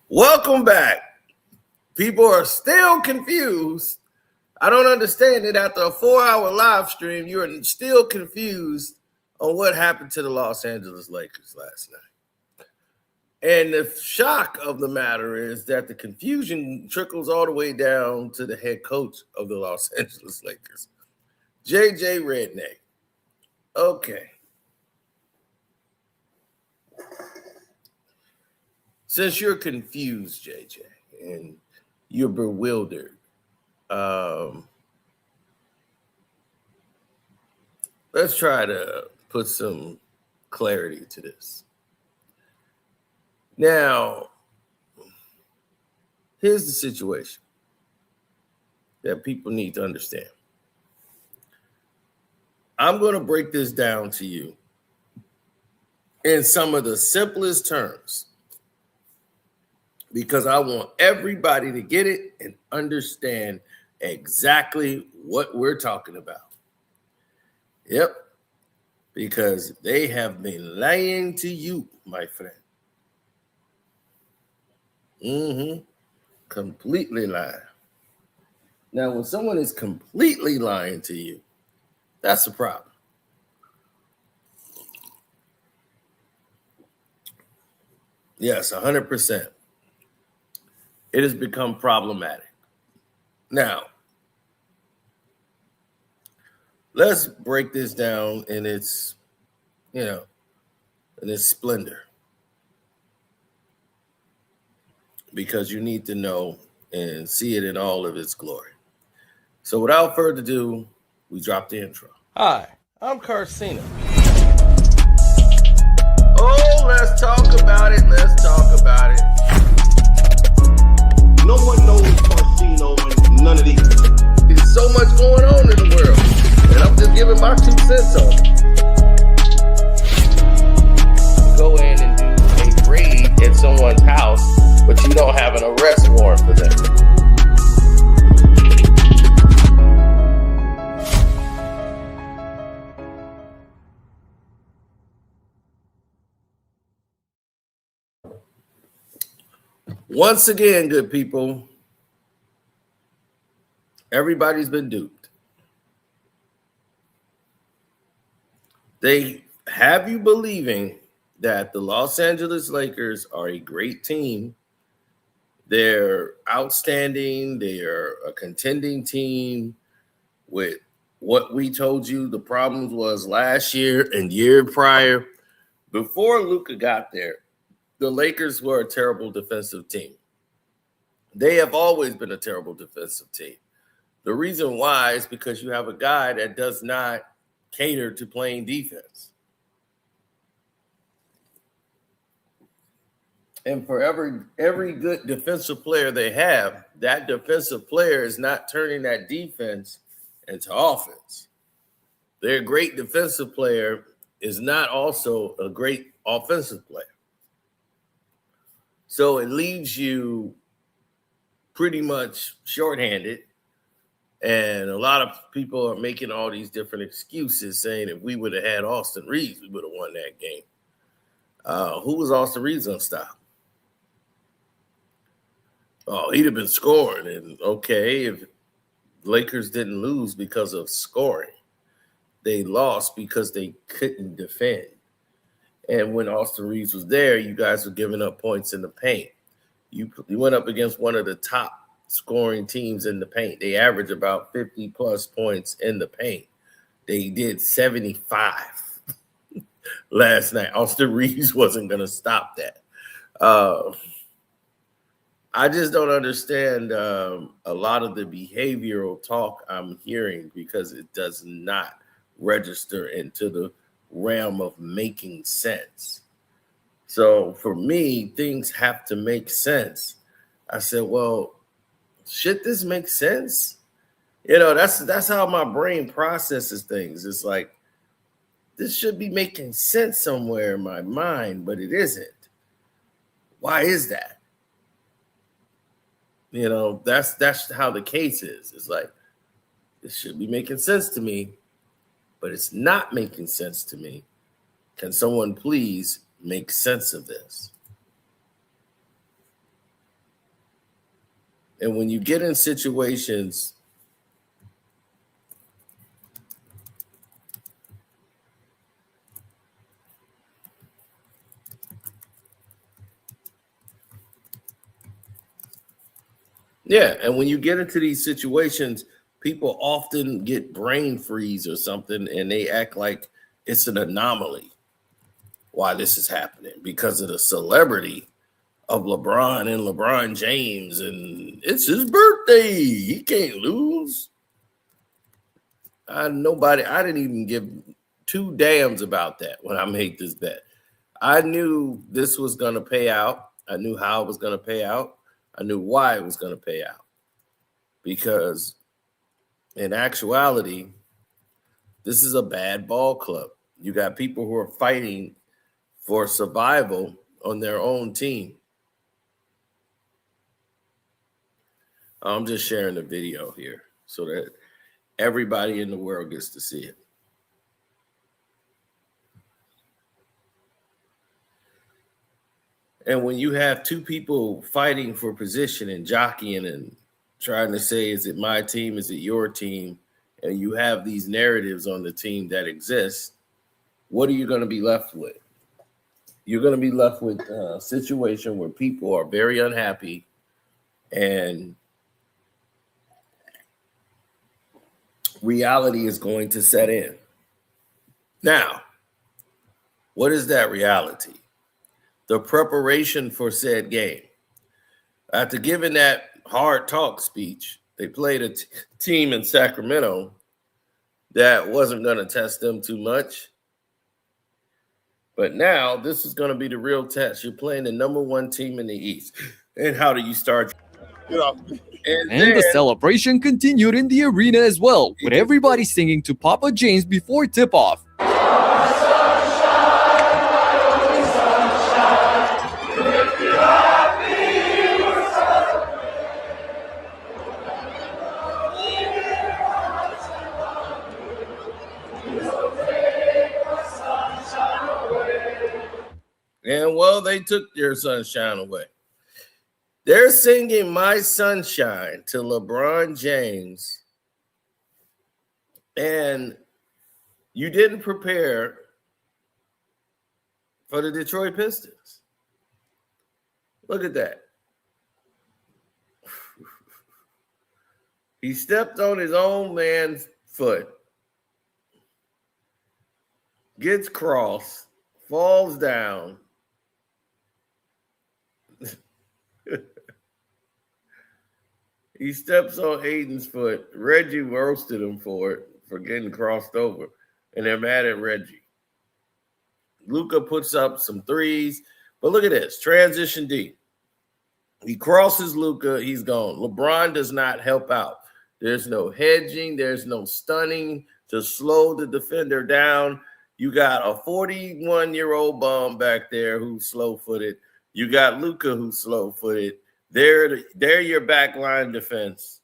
Welcome back. People are still confused. I don't understand it. After a 4-hour live stream, you're still confused on what happened to the Los Angeles Lakers last night. And the shock of the matter is that the confusion trickles all the way down to the head coach of the Los Angeles Lakers, JJ Redick. Okay. Since you're confused, JJ, and you're bewildered, let's try to put some clarity to this. Now, here's the situation that people need to understand. I'm going to break this down to you in some of the simplest terms because I want everybody to get it and understand exactly what we're talking about. Yep, because they have been lying to you, my friend. Completely lying. Now, when someone is completely lying to you, that's a problem. Yes, 100%. It has become problematic. Now, let's break this down in its, in its splendor. Because you need to know and see it in all of its glory. So without further ado, we drop the intro. Hi, I'm Carcino. Oh, let's talk about it. Let's talk about it. No one knows Carcino and none of these. There's so much going on in the world. And I'm just giving my 2 cents on it. Go in and do a raid at someone's house, but you don't have an arrest warrant for them. Once again, good people, everybody's been duped. They have you believing that the Los Angeles Lakers are a great team. They're outstanding. They are a contending team with what we told you the problems was last year and year prior. Before Luka got there, the Lakers were a terrible defensive team. They have always been a terrible defensive team. The reason why is because you have a guy that does not cater to playing defense. And for every good defensive player they have, that defensive player is not turning that defense into offense. Their great defensive player is not also a great offensive player. So it leaves you pretty much shorthanded. And a lot of people are making all these different excuses saying if we would have had Austin Reeves, we would have won that game. Who was Austin Reeves going to stop? Oh, he'd have been scoring. And okay, if Lakers didn't lose because of scoring, they lost because they couldn't defend. And when Austin Reeves was there, you guys were giving up points in the paint. You went up against one of the top scoring teams in the paint. They average about 50-plus points in the paint. They did 75 last night. Austin Reeves wasn't going to stop that. I just don't understand a lot of the behavioral talk I'm hearing because it does not register into the realm of making sense. So for me, things have to make sense. I said, well, should this make sense? That's how my brain processes things. It's like, this should be making sense somewhere in my mind, but it isn't. Why is that? That's how the case is. It's like, this should be making sense to me, but it's not making sense to me. Can someone please make sense of this. And when you get in situations and when you get into these situations, people often get brain freeze or something, and they act like it's an anomaly why this is happening because of the celebrity of LeBron and LeBron James, and it's his birthday. He can't lose. I didn't even give two damns about that when I made this bet. I knew this was going to pay out. I knew how it was going to pay out. I knew why it was going to pay out. Because in actuality, this is a bad ball club. You got people who are fighting for survival on their own team. I'm just sharing the video here so that everybody in the world gets to see it. And when you have two people fighting for position and jockeying and trying to say, is it my team? Is it your team? And you have these narratives on the team that exist, what are you going to be left with? You're going to be left with a situation where people are very unhappy and reality is going to set in. Now, what is that reality? The preparation for said game. After giving that hard talk speech, they played a team in Sacramento that wasn't going to test them too much. But now this is going to be the real test. You're playing the number one team in the East. And how do you start? And the celebration continued in the arena as well, with everybody singing to Papa James before tip-off. And well, they took your sunshine away. They're singing My Sunshine to LeBron James. And you didn't prepare for the Detroit Pistons. Look at that. He stepped on his own man's foot, gets crossed, falls down. He steps on Aiden's foot. Reggie roasted him for it, for getting crossed over. And they're mad at Reggie. Luka puts up some threes. But look at this. Transition D. He crosses Luka. He's gone. LeBron does not help out. There's no hedging. There's no stunning to slow the defender down. You got a 41-year-old bum back there who's slow-footed. You got Luka who's slow-footed. They're your backline defense.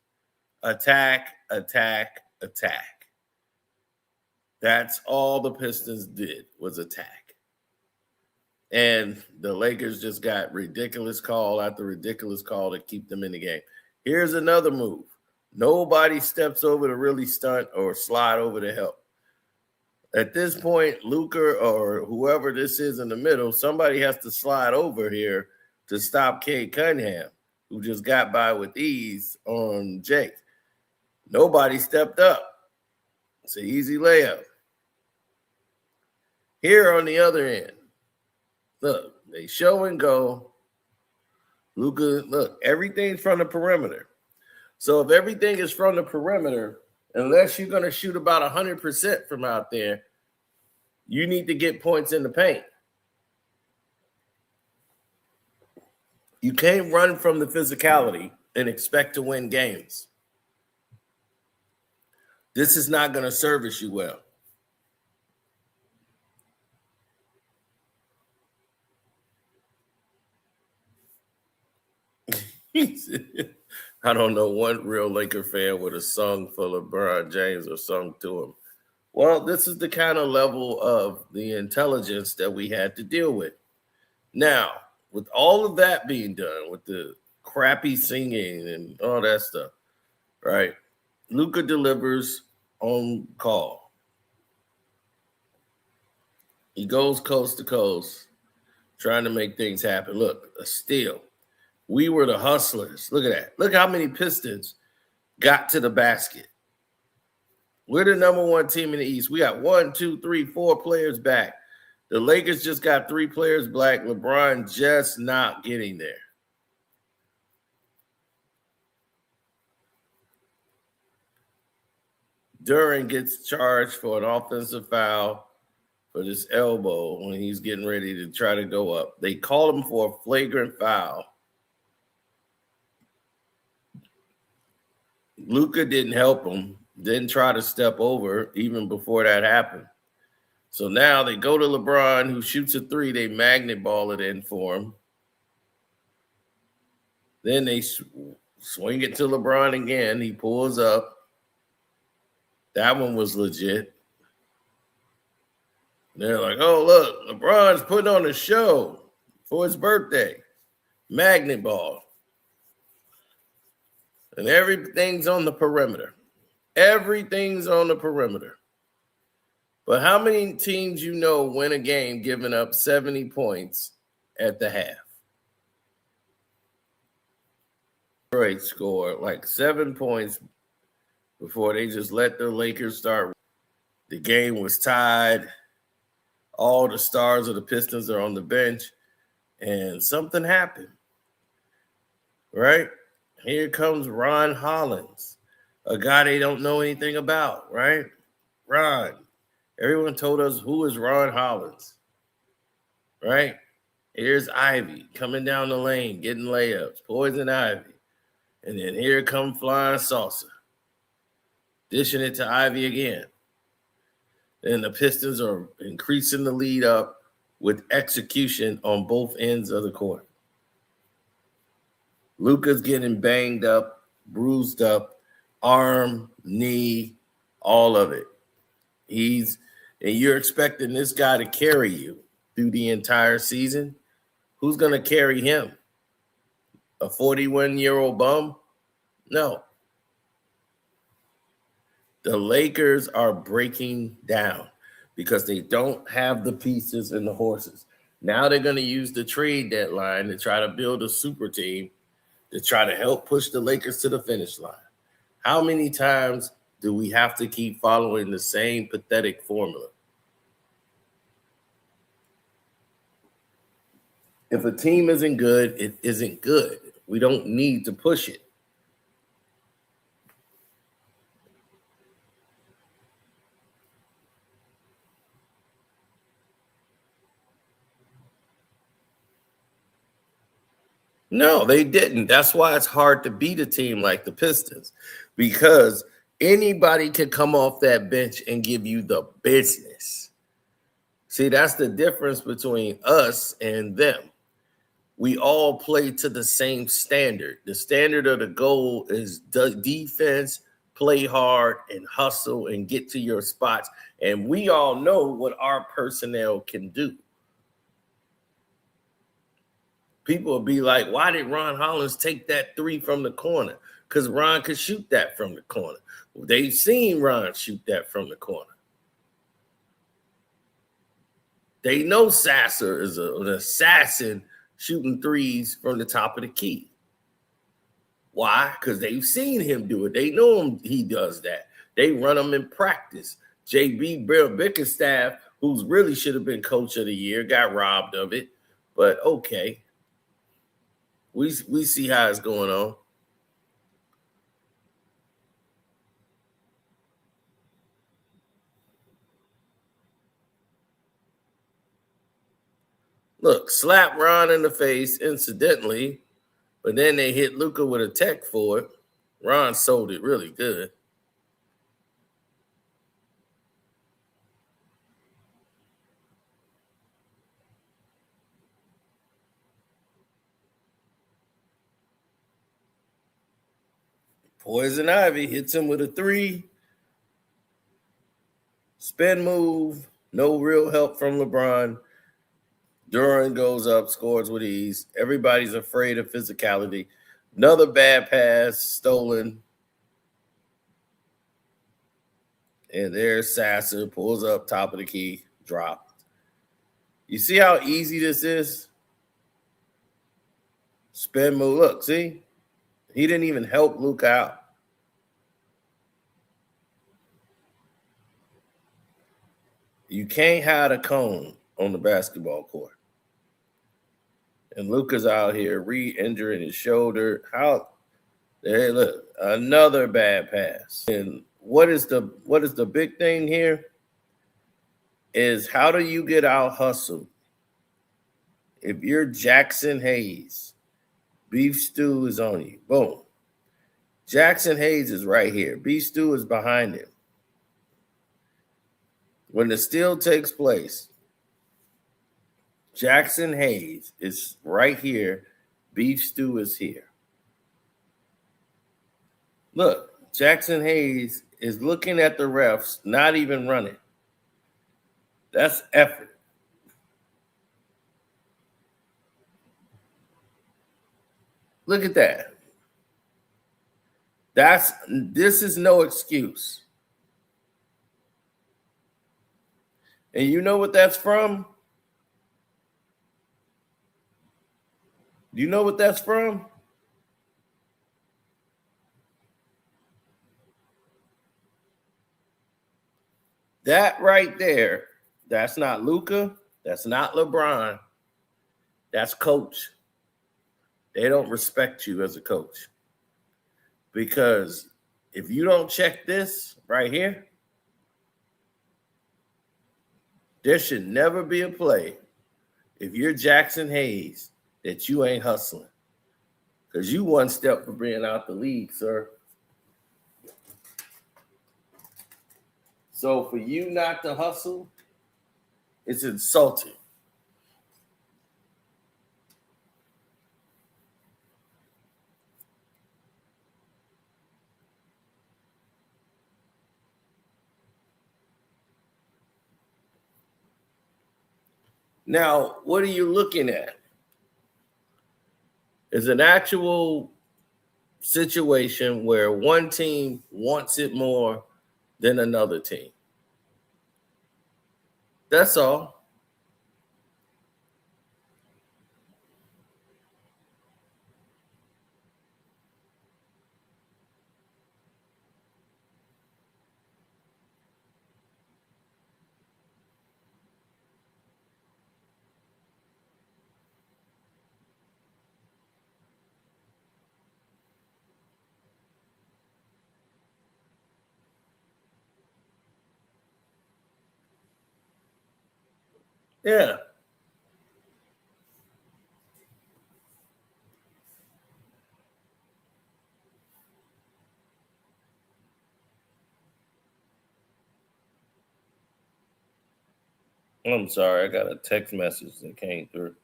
Attack, attack, attack. That's all the Pistons did was attack. And the Lakers just got ridiculous call after ridiculous call to keep them in the game. Here's another move. Nobody steps over to really stunt or slide over to help. At this point, Luka or whoever this is in the middle, somebody has to slide over here to stop Cade Cunningham, who just got by with ease on Jake. Nobody stepped up. It's an easy layup. Here on the other end, look, they show and go. Luka, look, everything's from the perimeter. So if everything is from the perimeter, unless you're going to shoot about 100% from out there, you need to get points in the paint. You can't run from the physicality and expect to win games. This is not going to service you well. I don't know one real Laker fan would have sung for LeBron James or sung to him. Well, this is the kind of level of the intelligence that we had to deal with. Now, with all of that being done, with the crappy singing and all that stuff, right? Luka delivers on call. He goes coast to coast, trying to make things happen. Look, a steal. We were the hustlers. Look at that. Look how many Pistons got to the basket. We're the number one team in the East. We got 1, 2, 3, 4 players back. The Lakers just got 3 players back. LeBron just not getting there. Duran gets charged for an offensive foul for this elbow when he's getting ready to try to go up. They called him for a flagrant foul. Luka didn't help him, didn't try to step over even before that happened. So now they go to LeBron, who shoots a 3. They magnet ball it in for him. Then they swing it to LeBron again. He pulls up. That one was legit. They're like, oh, look, LeBron's putting on a show for his birthday. Magnet ball. And everything's on the perimeter. Everything's on the perimeter. But how many teams you know win a game giving up 70 points at the half? Detroit scored like 7 points before they just let the Lakers start. The game was tied. All the stars of the Pistons are on the bench. And something happened. Right? Here comes Ron Hollins, a guy they don't know anything about, right? Ron. Everyone told us, who is Ron Hollins? Right? Here's Ivy coming down the lane, getting layups, Poison Ivy. And then here comes Flying Saucer, dishing it to Ivy again. And the Pistons are increasing the lead up with execution on both ends of the court. Luka's getting banged up, bruised up, arm, knee, all of it. And you're expecting this guy to carry you through the entire season. Who's going to carry him? A 41-year-old bum? No. The Lakers are breaking down because they don't have the pieces and the horses. Now they're going to use the trade deadline to try to build a super team to try to help push the Lakers to the finish line. How many times do we have to keep following the same pathetic formula? If a team isn't good, it isn't good. We don't need to push it. No, they didn't. That's why it's hard to beat a team like the Pistons, because anybody can come off that bench and give you the business. See, that's the difference between us and them. We all play to the same standard. The standard of the goal is defense, play hard, and hustle and get to your spots. And we all know what our personnel can do. People will be like, why did Ron Hollins take that 3 from the corner? Because Ron could shoot that from the corner. Well, they've seen Ron shoot that from the corner. They know Sasser is an assassin shooting 3s from the top of the key. Why? Because they've seen him do it. They know him, he does that. They run him in practice. JB Bickerstaff, who's really should have been coach of the year, got robbed of it. But okay. We see how it's going on. Look, slap Ron in the face incidentally, but then they hit Luka with a tech for it. Ron sold it really good. Poison Ivy hits him with a 3. Spin move. No real help from LeBron. Duran goes up, scores with ease. Everybody's afraid of physicality. Another bad pass, stolen. And there's Sasser, pulls up, top of the key, drop. You see how easy this is? Spin move. Look, see? He didn't even help Luke out. You can't hide a cone on the basketball court. And Luka's out here re-injuring his shoulder. How? There, look, another bad pass. And what is the big thing here? Is how do you get out hustled? If you're Jackson Hayes, beef stew is on you. Boom. Jackson Hayes is right here. Beef stew is behind him. When the steal takes place, Jackson Hayes is right here. Beef stew is here. Look, Jackson Hayes is looking at the refs, not even running. That's effort. Look at that. This is no excuse. And you know what that's from? Do you know what that's from? That right there, that's not Luka, that's not LeBron, that's coach. They don't respect you as a coach. Because if you don't check this right here, there should never be a play if you're Jackson Hayes that you ain't hustling. Because you one step from being out the league, sir. So for you not to hustle, it's insulting. Now, what are you looking at? Is an actual situation where one team wants it more than another team. That's all. Yeah. I'm sorry, I got a text message that came through.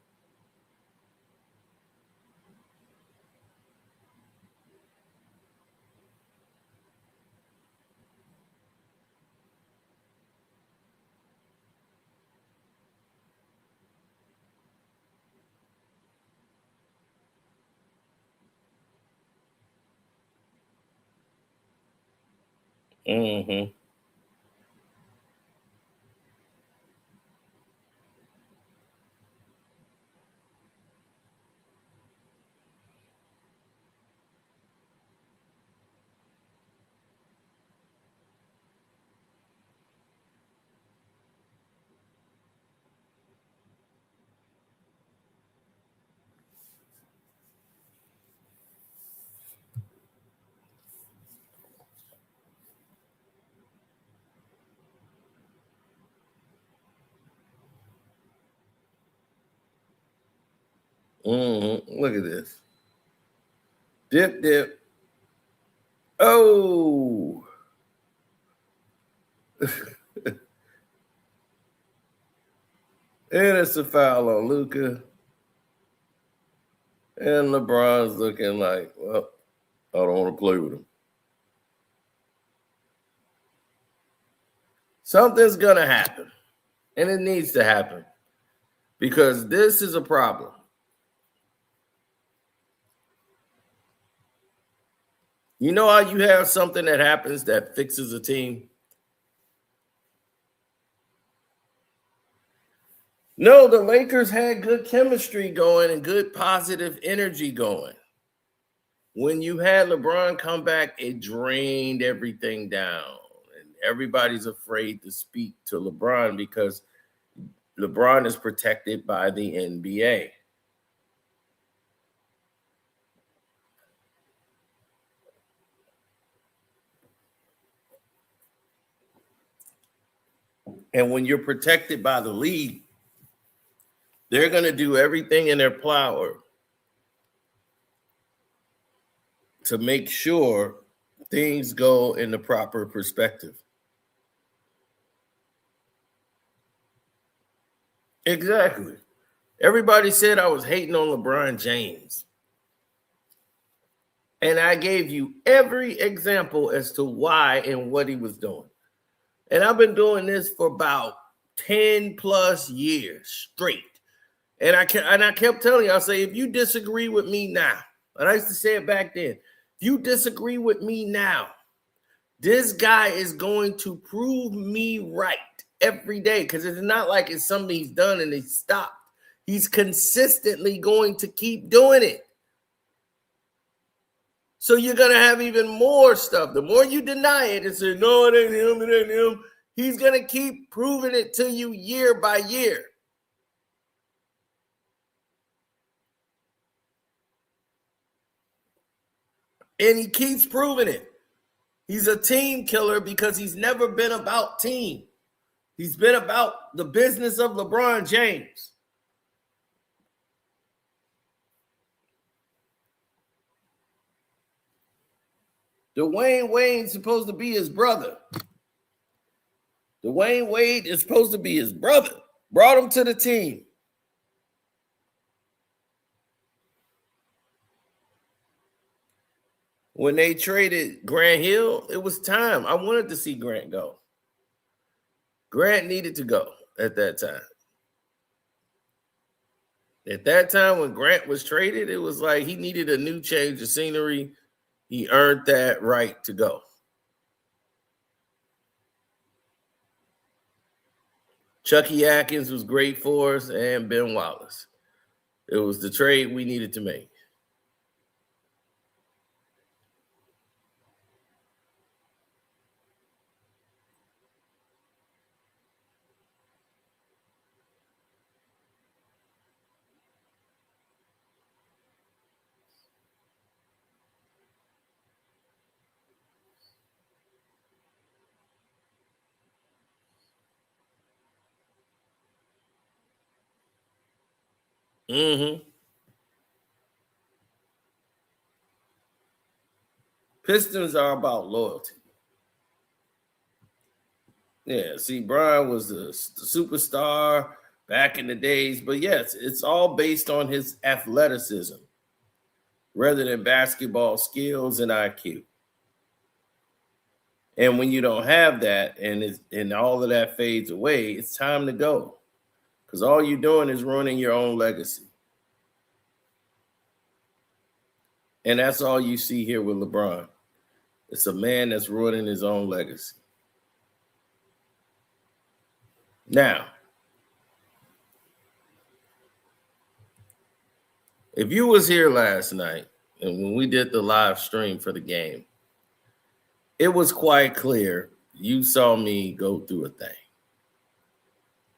Mm-hmm. Mm-hmm. Look at this. Dip, dip. Oh. And it's a foul on Luka. And LeBron's looking like, well, I don't want to play with him. Something's going to happen. And it needs to happen. because this is a problem. You know how you have something that happens that fixes a team? No, the Lakers had good chemistry going and good positive energy going. When you had LeBron come back, it drained everything down. And everybody's afraid to speak to LeBron because LeBron is protected by the NBA. And when you're protected by the league, they're going to do everything in their power to make sure things go in the proper perspective. Exactly. Everybody said I was hating on LeBron James. And I gave you every example as to why and what he was doing. And I've been doing this for about 10 plus years straight. And I kept telling you, I say, if you disagree with me now, and I used to say it back then, if you disagree with me now, this guy is going to prove me right every day, because it's not like it's something he's done and he stopped. He's consistently going to keep doing it. So you're going to have even more stuff. The more you deny it and say, no, it ain't him, it ain't him, he's going to keep proving it to you year by year. And he keeps proving it. He's a team killer because he's never been about team. He's been about the business of LeBron James. Dwayne Wade's supposed to be his brother. Dwayne Wade is supposed to be his brother. Brought him to the team. When they traded Grant Hill, it was time. I wanted to see Grant go. Grant needed to go at that time. At that time when Grant was traded, it was like he needed a new change of scenery. He earned that right to go. Chucky Atkins was great for us, and Ben Wallace. It was the trade we needed to make. Pistons are about loyalty. Yeah, see, Brian was the superstar back in the days, but yes, it's all based on his athleticism rather than basketball skills and IQ. And when you don't have that and all of that fades away, it's time to go. Because all you're doing is ruining your own legacy. And that's all you see here with LeBron. It's a man that's ruining his own legacy. Now, if you was here last night and when we did the live stream for the game, it was quite clear you saw me go through a thing.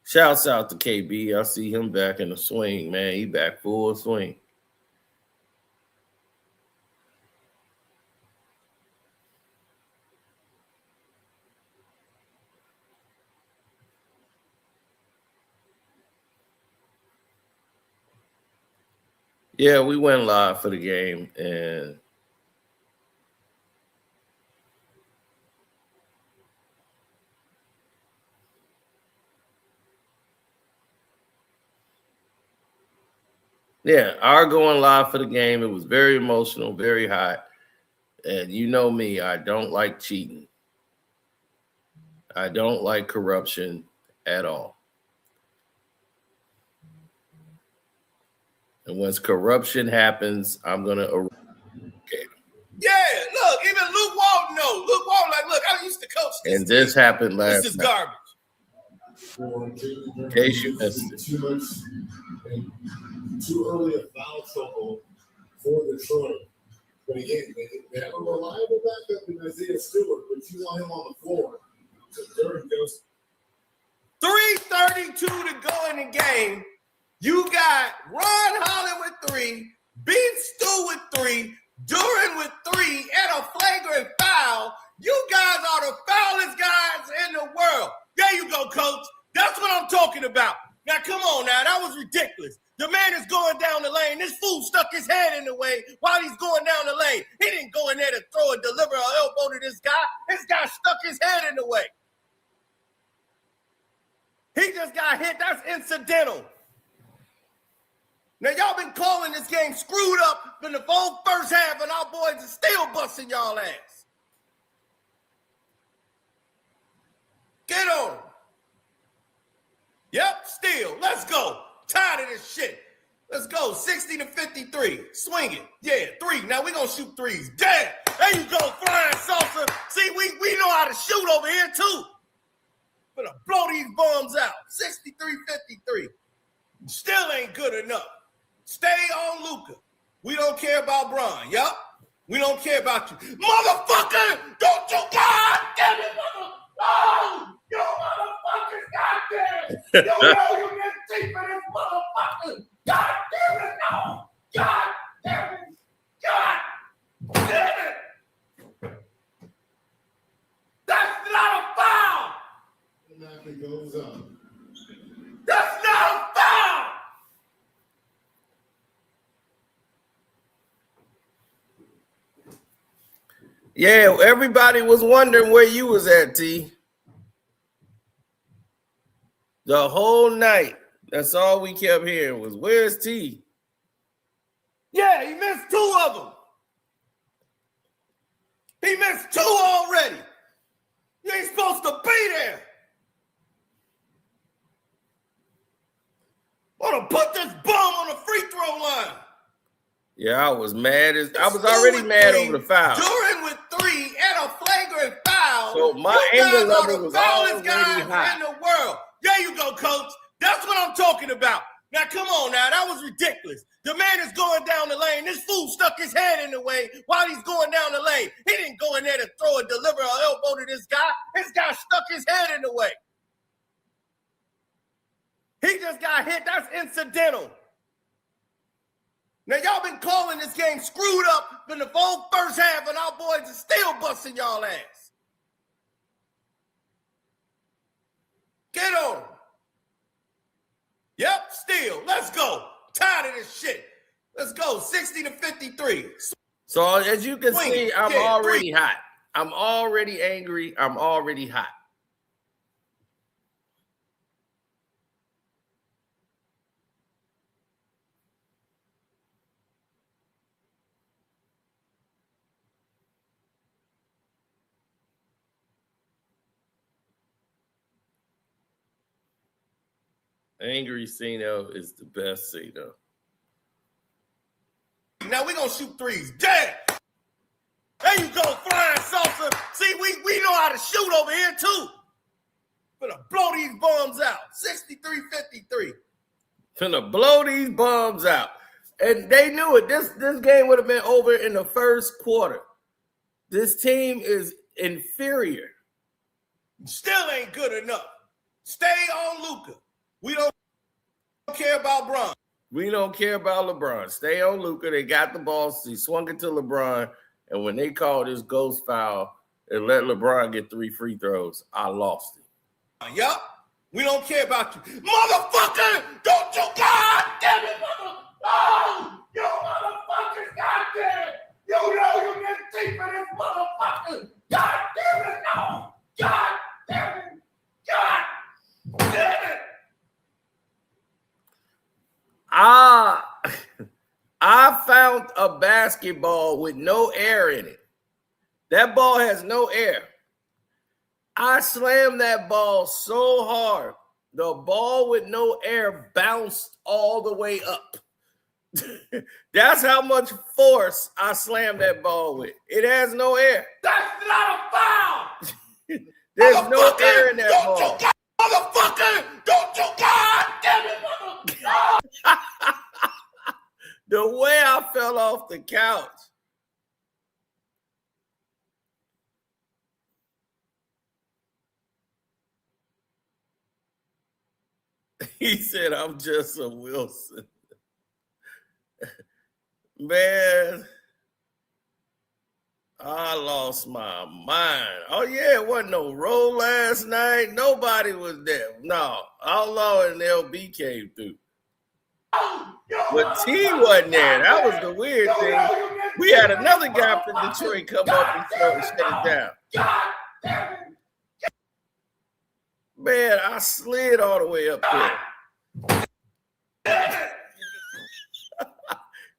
Shouts out to KB. I see him back in the swing, man. He back full swing. Yeah, we went live for the game, and yeah, our going live for the game, it was very emotional, very hot. And you know me, I don't like cheating. I don't like corruption at all. And once corruption happens, I'm gonna eradicate them. Yeah, look, even Luke Walton knows. Luke Walton, like, look, I used to coach this. And this happened last This is night. garbage. In case you missed it. Too much and too early a foul trouble for Detroit. But again, they have a reliable backup in Isaiah Stewart, but you want him on the floor. So there it goes. 3:32 to go in the game. You got Ron Holland with 3, Beef Stew with 3, Duran with 3, and a flagrant foul. You guys are the foulest guys in the world. There you go, coach. That's what I'm talking about. Now, come on now. That was ridiculous. The man is going down the lane. This fool stuck his head in the way while he's going down the lane. He didn't go in there to throw and deliver an elbow to this guy. This guy stuck his head in the way. He just got hit. That's incidental. Now, y'all been calling this game screwed up in the whole first half, and our boys are still busting y'all ass. Get on. Yep, still. Let's go. Tired of this shit. Let's go. 60-53. Swing it. Yeah, 3. Now we're going to shoot 3s. Damn. There you go. Flying salsa. See, we know how to shoot over here, too. Gonna blow these bums out. 63-53. Still ain't good enough. Stay on Luka. We don't care about Bron. Yup. We don't care about you. Motherfucker! Don't you God damn it, mother! Oh! You motherfuckers, goddamn! You know you get deep in this motherfucker! God damn it, no! God damn it! God damn it! That's not a foul! It goes up. That's not a foul! Yeah, everybody was wondering where you was at, T. The whole night. That's all we kept hearing was, where's T? Yeah, he missed 2 of them. He missed 2 already. You ain't supposed to be there. Want to put this bum on the free throw line. Yeah, I was mad. I was already mad 3, over the foul. Duran with 3 and a flagrant foul. So my you anger guys level are the was foulest already guys high. in the world. There you go, coach. That's what I'm talking about. Now, come on now. That was ridiculous. The man is going down the lane. This fool stuck his head in the way while he's going down the lane. He didn't go in there to throw and deliver an elbow to this guy. This guy stuck his head in the way. He just got hit. That's incidental. Now, y'all been calling this game screwed up in the whole first half, and our boys are still busting y'all ass. Get on. Yep, still. Let's go. Tired of this shit. Let's go. 60-53. So as you can Swing see, it. I'm Yeah, already hot. I'm already angry. I'm already hot. Angry Cino is the best Cino. Now we're going to shoot 3s. Damn. There you go, flying salsa. See, we know how to shoot over here, too. Gonna blow these bums out. 63-53. Finna blow these bums out. And they knew it. This game would have been over in the first quarter. This team is inferior. Still ain't good enough. Stay on Luka. We don't care about Bron. We don't care about LeBron. Stay on Luka. They got the ball. He swung it to LeBron. And when they called this ghost foul and let LeBron get 3 free throws, I lost it. Yup. We don't care about you. Motherfucker! Don't you God damn it, mother! Oh! You motherfuckers, goddamn! You know you get deep in this motherfucker! God damn it, no! God damn it! God damn it! I found a basketball with no air in it. That ball has no air. I slammed that ball so hard, the ball with no air bounced all the way up. That's how much force I slammed that ball with. It has no air. That's not a foul. There's no air in that don't ball. You motherfucker! Don't you God damn it, motherfucker! The way I fell off the couch. He said, I'm just a Wilson. Man, I lost my mind. Oh, yeah, it wasn't no roll last night. Nobody was there. No, Outlaw and LB came through. But T wasn't there. That was the weird thing. We had another guy from Detroit come up and shut it down. Man, I slid all the way up there.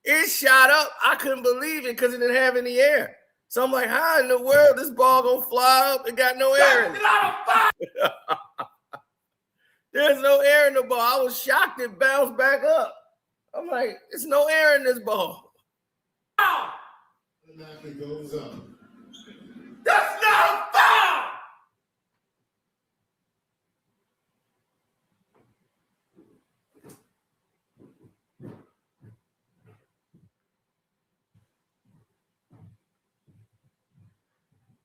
It shot up. I couldn't believe it because it didn't have any air. So I'm like, how in the world this ball gonna fly up? It got no air in it. There's no air in the ball. I was shocked it bounced back up. I'm like, there's no air in this ball. And that goes up. That's not a foul!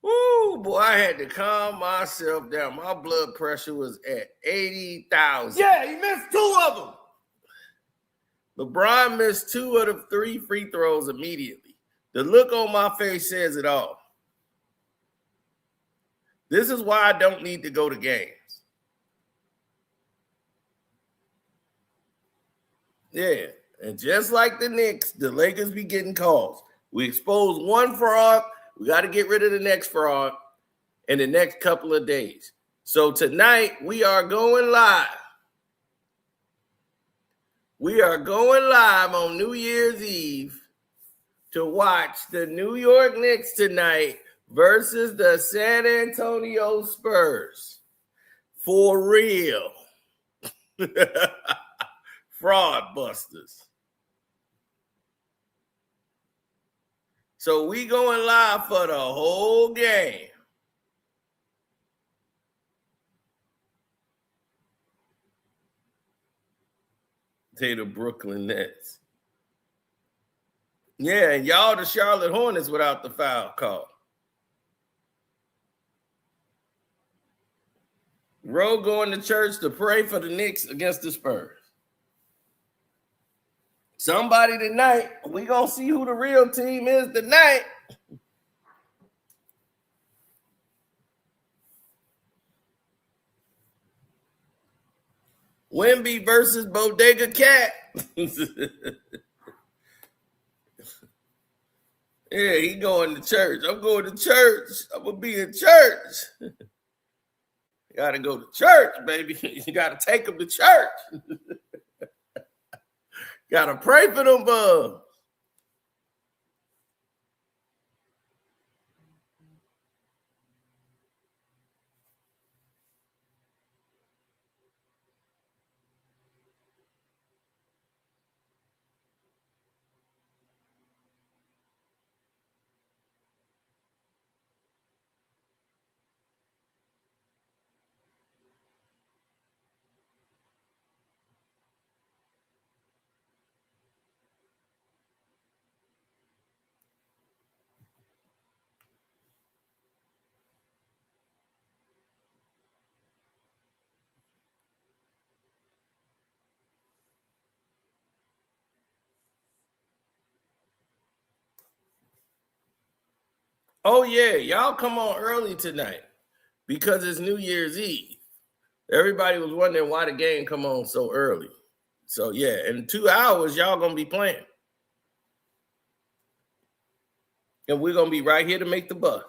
Woo, boy, I had to calm myself down. My blood pressure was at 80,000. Yeah, he missed 2 of them. LeBron missed 2 of the 3 free throws immediately. The look on my face says it all. This is why I don't need to go to games. Yeah, and just like the Knicks, the Lakers be getting calls. We expose one fraud. We got to get rid of the next fraud in the next couple of days. So tonight, we are going live. We are going live on New Year's Eve to watch the New York Knicks tonight versus the San Antonio Spurs. For real. Fraud busters. So we going live for the whole game. They the Brooklyn Nets. Yeah, and y'all the Charlotte Hornets without the foul call. Roe going to church to pray for the Knicks against the Spurs. Somebody tonight, we gonna see who the real team is tonight. Wemby versus Bodega Cat. Yeah, he going to church. I'm going to church. I'm gonna be in church. You gotta go to church, baby. You gotta take them to church. Gotta pray for them bugs. Oh, yeah, y'all come on early tonight because it's New Year's Eve. Everybody was wondering why the game come on so early. So, yeah, in 2 hours, y'all going to be playing. And we're going to be right here to make the bus.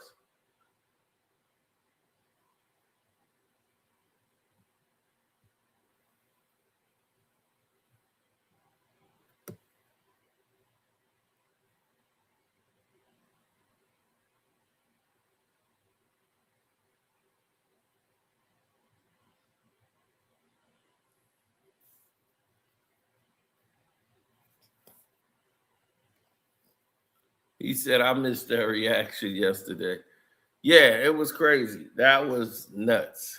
He said, I missed that reaction yesterday. Yeah, it was crazy. That was nuts.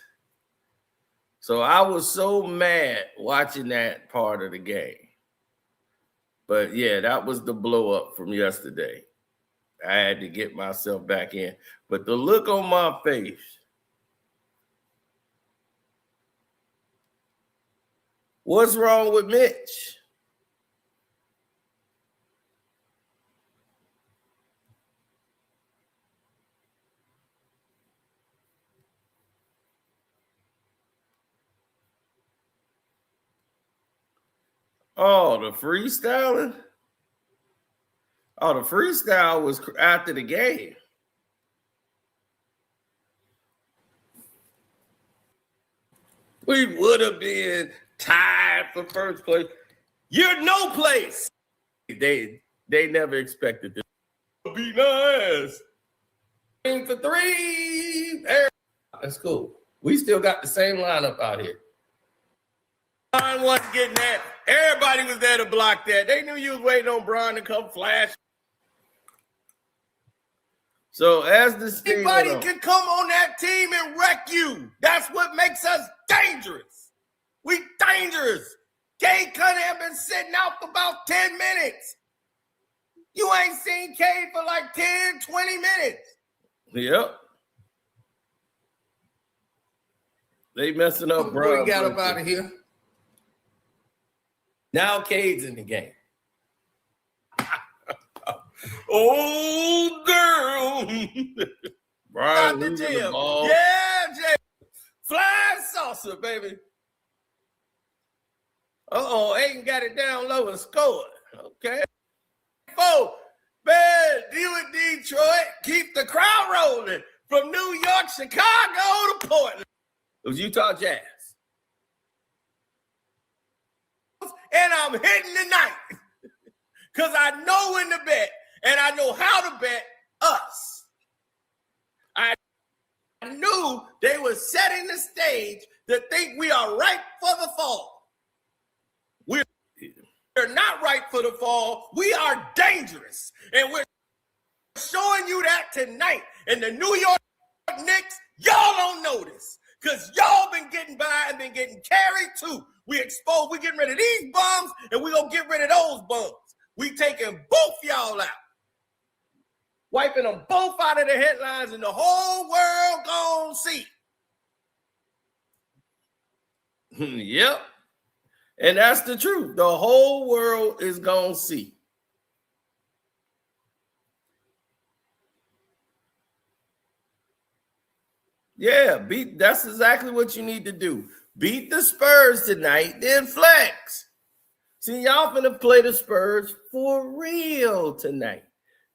So I was so mad watching that part of the game. But yeah, that was the blow up from yesterday. I had to get myself back in. But the look on my face, what's wrong with Mitch? Oh, the freestyling? Oh, the freestyle was after the game. We would have been tied for first place. You're no place. They never expected this. Be nice. For three. That's cool. We still got the same lineup out here. Bron wasn't getting that. Everybody was there to block that. They knew you was waiting on Bron to come flash. So as the anybody can come on that team and wreck you. That's what makes us dangerous. We dangerous. K Cunningham been sitting out for about 10 minutes. You ain't seen K for like 10, 20 minutes. Yep. They messing up, bro. We got up out of here. Now Cade's in the game. Oh, girl. Brian the losing gym. the ball. Yeah, Jay. Flying salsa, baby. Aiden got it down low and scored. Okay. 4. Man, you in Detroit. Keep the crowd rolling from New York, Chicago to Portland. It was Utah Jazz. And I'm hitting tonight because I know when to bet and I know how to bet us. I knew they were setting the stage to think we are ripe for the fall. We're not ripe for the fall. We are dangerous. And we're showing you that tonight. And the New York Knicks, y'all don't know this because y'all been getting by and been getting carried too. We getting rid of these bums, and we gonna get rid of those bums. We taking both y'all out. Wiping them both out of the headlines, and the whole world gonna see. Yep. And that's the truth. The whole world is gonna see. Yeah, that's exactly what you need to do. Beat the Spurs tonight, then flex. See, y'all finna play the Spurs for real tonight.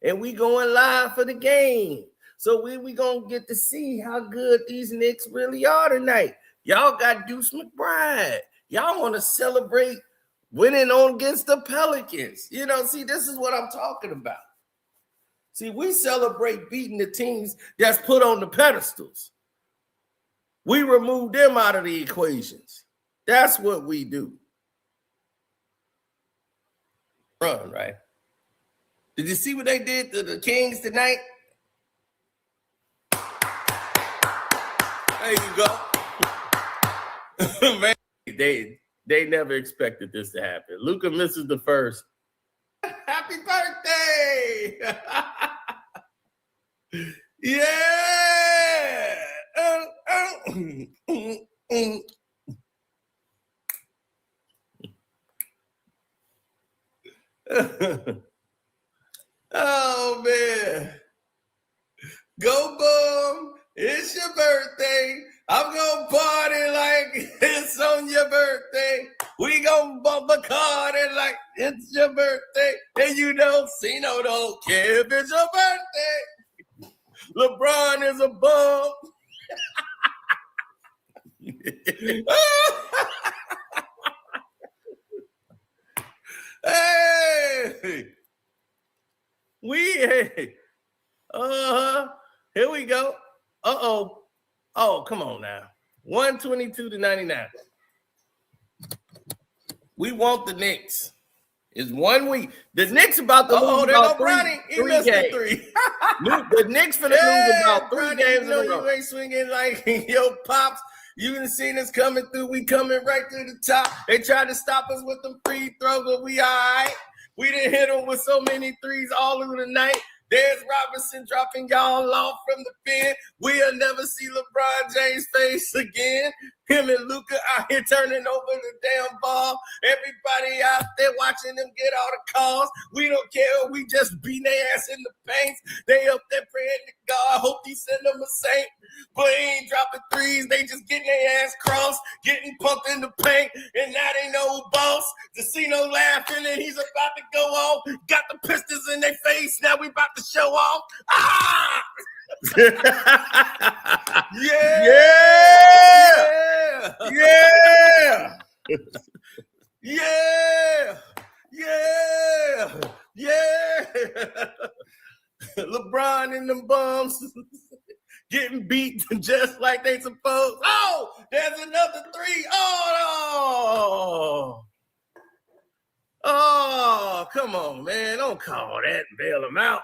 And we going live for the game. So we gonna get to see how good these Knicks really are tonight. Y'all got Deuce McBride. Y'all want to celebrate winning on against the Pelicans. You know, see, this is what I'm talking about. See, we celebrate beating the teams that's put on the pedestals. We remove them out of the equations. That's what we do. Run, right? Did you see what they did to the Kings tonight? There you go. Man, they never expected this to happen. Luka misses the first. Happy birthday! Yeah! Oh, man. Go, Boom. It's your birthday. I'm going to party like it's on your birthday. We going to bump a card like it's your birthday. And you don't see don't care if it's your birthday. LeBron is a bum. Hey. Here we go. Oh, come on now. 122 to 99. We want the Knicks. It's 1 week. The Knicks about to lose there go about Bronny. He three missed the games. three. The Knicks finna lose about 3 Bronny, games you know in a row. you ain't swinging like yo pops. You done seen us coming through. We coming right to the top. They tried to stop us with them free throws, but we all right. We didn't hit them with so many threes all through the night. There's Robinson dropping y'all off from the pen. We'll never see LeBron James' face again. Him and Luka out here turning over the damn ball. Everybody out there watching them get all the calls. We don't care. We just beating their ass in the paint. They up there praying to God. Hope he send them a saint. But he ain't dropping threes. They just getting their ass crossed, getting pumped in the paint. And now they know boss. Casino laughing and he's about to go off. Got the Pistons in their face. Now we about to show off. Ah! Yeah! Yeah! Yeah! Yeah! Yeah! LeBron and them bums getting beat just like they supposed. Oh, there's another three. Oh, no. Oh, come on, man. Don't call that and bail them out.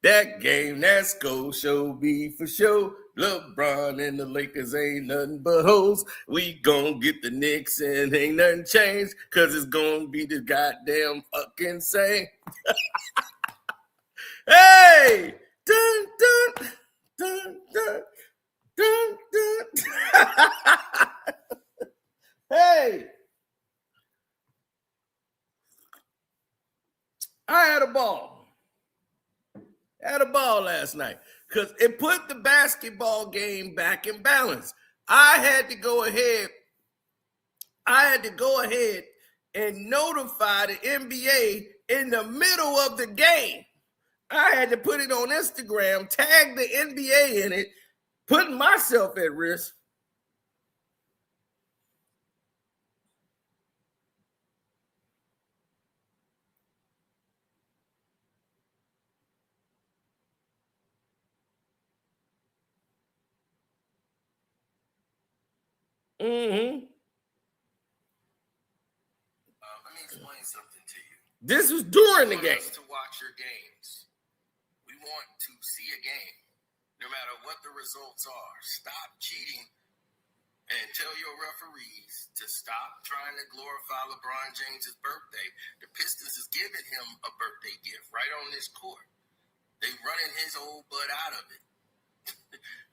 That game, that score show be for sure. LeBron and the Lakers ain't nothing but hoes. We gon' get the Knicks and ain't nothing changed, cause it's gonna be the goddamn fucking same. Hey! Dun, dun, dun, dun, dun, dun. Hey! I had a ball. Had a ball last night because it put the basketball game back in balance. I had to go ahead and notify the NBA in the middle of the game. I had to put it on Instagram, tag the NBA in it, putting myself at risk. Mm-hmm. Let me explain something to you. This was during the game. To watch your games. We want to see a game, no matter what the results are. Stop cheating and tell your referees to stop trying to glorify LeBron James' birthday. The Pistons is giving him a birthday gift right on this court. They running his old butt out of it.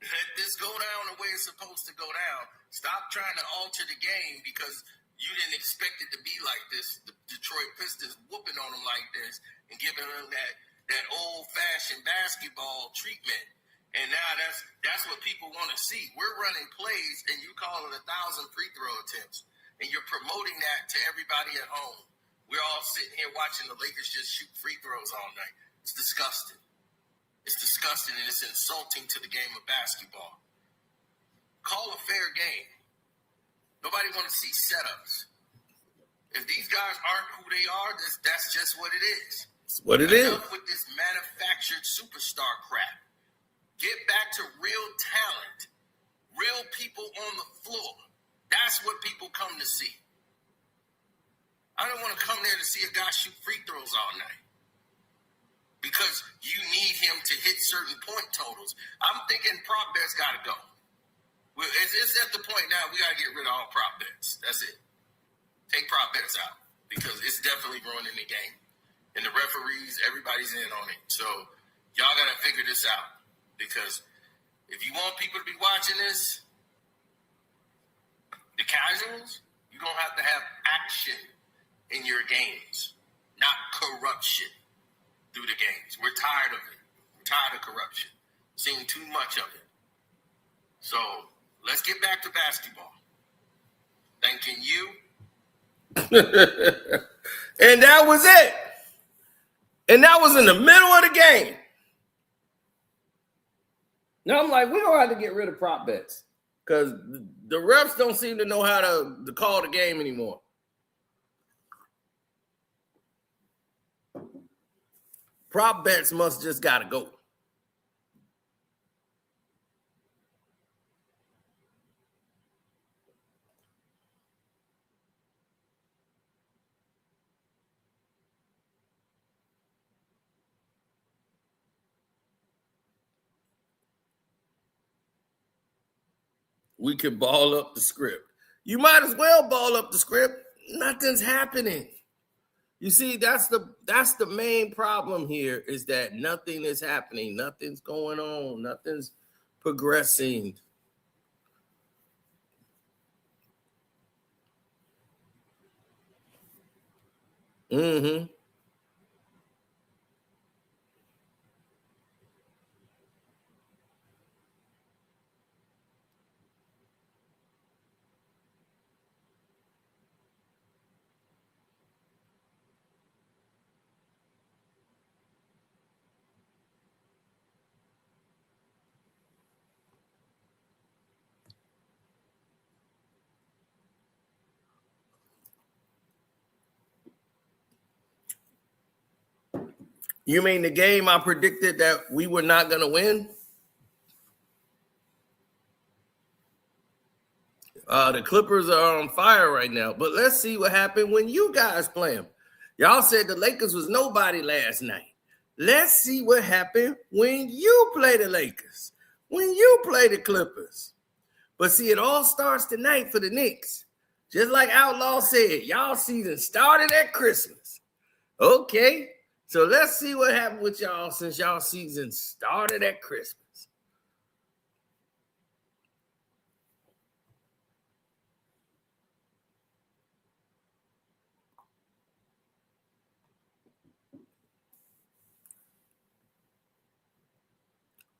Let this go down the way it's supposed to go down. Stop trying to alter the game because you didn't expect it to be like this. The Detroit Pistons whooping on them like this and giving them that old-fashioned basketball treatment. And now that's what people want to see. We're running plays and you call it 1,000 free throw attempts. And you're promoting that to everybody at home. We're all sitting here watching the Lakers just shoot free throws all night. It's disgusting. It's disgusting and it's insulting to the game of basketball. Call a fair game. Nobody want to see setups. If these guys aren't who they are, that's just what it is. It's what it is. Enough with this manufactured superstar crap. Get back to real talent. Real people on the floor. That's what people come to see. I don't want to come there to see a guy shoot free throws all night. Because you need him to hit certain point totals. I'm thinking prop bets got to go. It's at the point now we got to get rid of all prop bets. That's it. Take prop bets out because it's definitely ruining the game. And the referees, everybody's in on it. So y'all got to figure this out because if you want people to be watching this, the casuals, you're going to have action in your games, not corruption through the games. We're tired of it. We're tired of corruption. Seeing too much of it. So let's get back to basketball. Thanking you. And that was it. And that was in the middle of the game. Now I'm like, we don't have to get rid of prop bets because the refs don't seem to know how to call the game anymore. Prop bets must just got to go. we can ball up the script. You might as well ball up the script. Nothing's happening. You see, that's the main problem here is that nothing is happening. Nothing's going on. Nothing's progressing. Mm-hmm. You mean the game I predicted that we were not going to win? The Clippers are on fire right now, but let's see what happened when you guys play them. Y'all said the Lakers was nobody last night. Let's see what happened when you play the Lakers, when you play the Clippers. But see, it all starts tonight for the Knicks. Just like Outlaw said, y'all season started at Christmas. Okay, so let's see what happened with y'all since y'all season started at Christmas.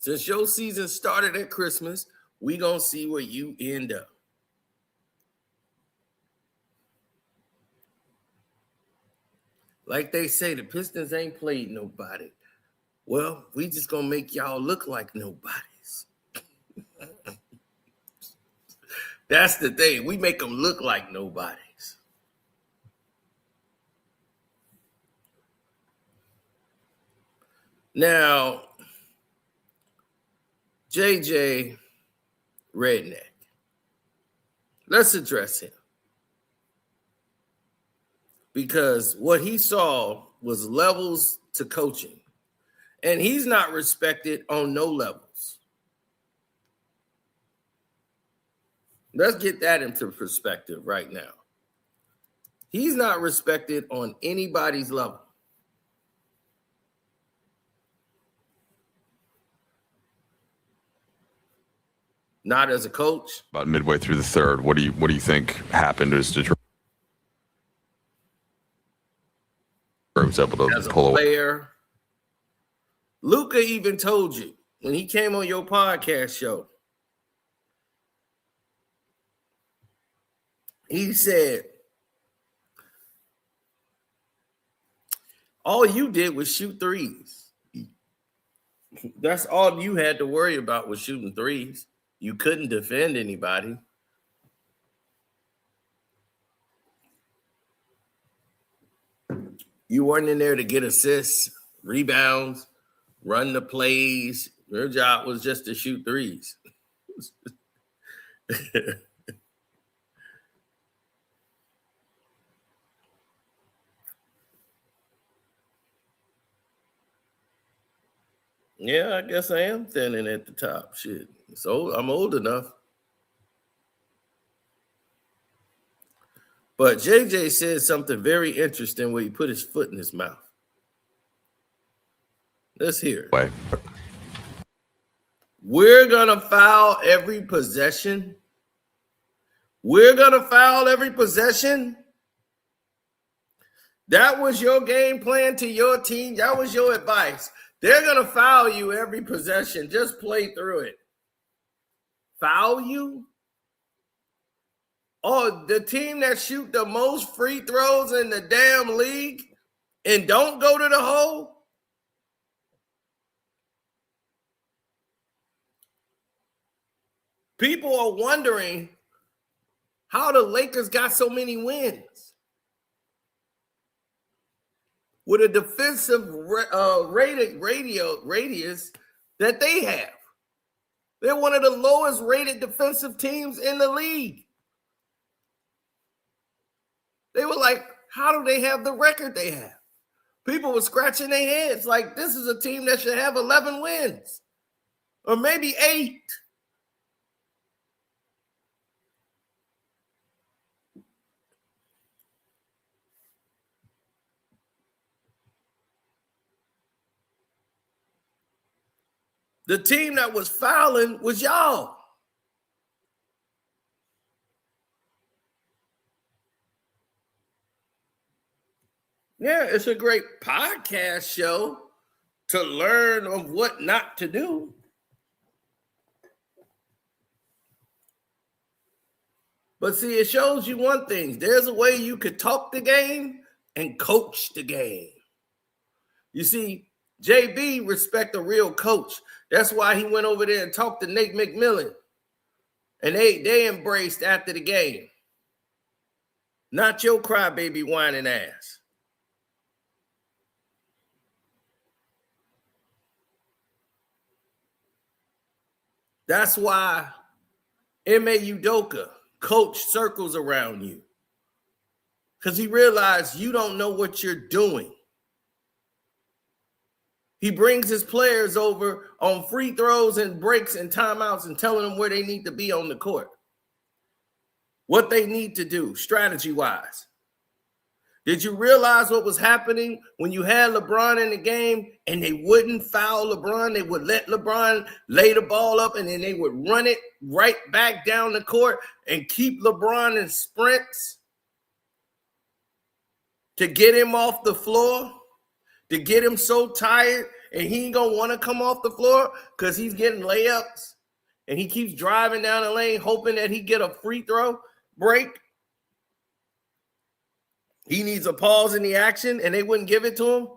Since your season started at Christmas, we gonna see where you end up. Like they say, the Pistons ain't played nobody. Well, we just gonna make y'all look like nobodies. That's the thing. We make them look like nobodies. Now, JJ Redick. Let's address him. Because what he saw was levels to coaching. And he's not respected on no levels. Let's get that into perspective right now. He's not respected on anybody's level. Not as a coach. About midway through the third, what do you think happened as Detroit was able to As a pull away? Player, Luka even told you when he came on your podcast show. He said, all you did was shoot threes. That's all you had to worry about was shooting threes. You couldn't defend anybody. You weren't in there to get assists, rebounds, run the plays. Your job was just to shoot threes. Yeah, I guess I am standing at the top. Shit. So I'm old enough. But JJ said something very interesting where he put his foot in his mouth. Let's hear it. We're going to foul every possession. We're going to foul every possession. That was your game plan to your team. That was your advice. They're going to foul you every possession. Just play through it. Foul you? Oh, the team that shoot the most free throws in the damn league and don't go to the hole? People are wondering how the Lakers got so many wins with a defensive radius that they have. They're one of the lowest rated defensive teams in the league. They were like, how do they have the record they have? People were scratching their heads like this is a team that should have 11 wins or maybe 8. The team that was fouling was y'all. Yeah, it's a great podcast show to learn of what not to do. But see, it shows you one thing. There's a way you could talk the game and coach the game. You see, JB respect a real coach. That's why he went over there and talked to Nate McMillan. And they embraced after the game. Not your crybaby whining ass. That's why Ime Udoka coach circles around you. Because he realized you don't know what you're doing. He brings his players over on free throws and breaks and timeouts and telling them where they need to be on the court. What they need to do strategy-wise. Did you realize what was happening when you had LeBron in the game and they wouldn't foul LeBron? They would let LeBron lay the ball up and then they would run it right back down the court and keep LeBron in sprints to get him off the floor, to get him so tired and he ain't going to want to come off the floor because he's getting layups and he keeps driving down the lane hoping that he get a free throw break. He needs a pause in the action, and they wouldn't give it to him.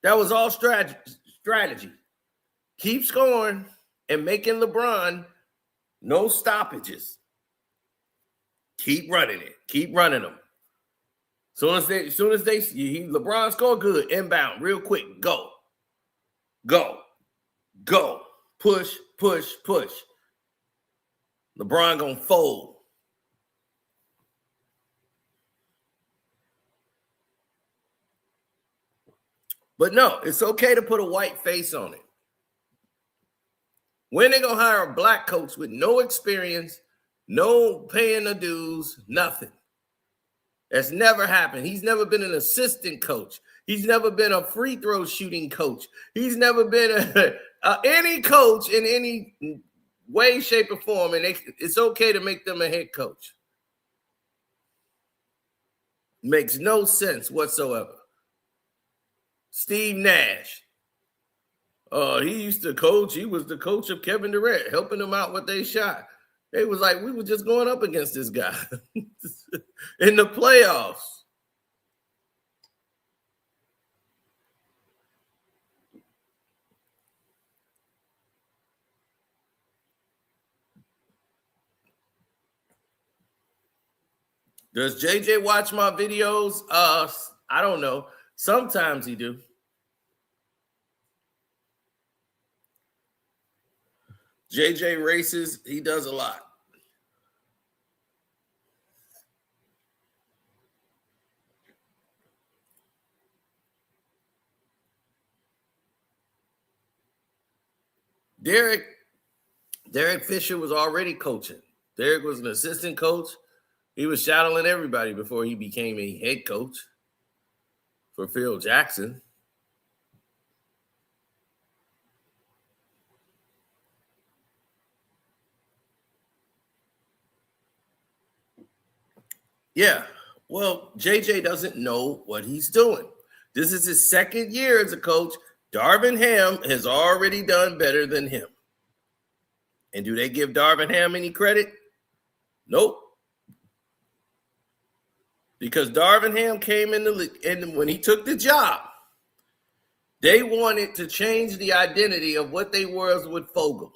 That was all strategy. Keep scoring and making LeBron no stoppages. Keep running it. Keep running them. Soon as they LeBron score, good. Inbound, real quick. Go. Push. LeBron gonna fold. But no, it's okay to put a white face on it. When they gonna hire a black coach with no experience, no paying the dues, nothing? That's never happened. He's never been an assistant coach. He's never been a free throw shooting coach. He's never been any coach in any way, shape, or form. And it's okay to make them a head coach. Makes no sense whatsoever. Steve Nash. He used to coach. He was the coach of Kevin Durant, helping them out with their shot. They was like, we were just going up against this guy in the playoffs. Does JJ watch my videos? I don't know. Sometimes he do. JJ races, he does a lot. Derek Fisher was already coaching. Derek was an assistant coach. He was shadowing everybody before he became a head coach for Phil Jackson. Yeah, well, JJ doesn't know what he's doing. This is his second year as a coach. Darvin Ham has already done better than him. And do they give Darvin Ham any credit? Nope. Because Darvin Ham came in the league, and when he took the job, they wanted to change the identity of what they were with Fogel.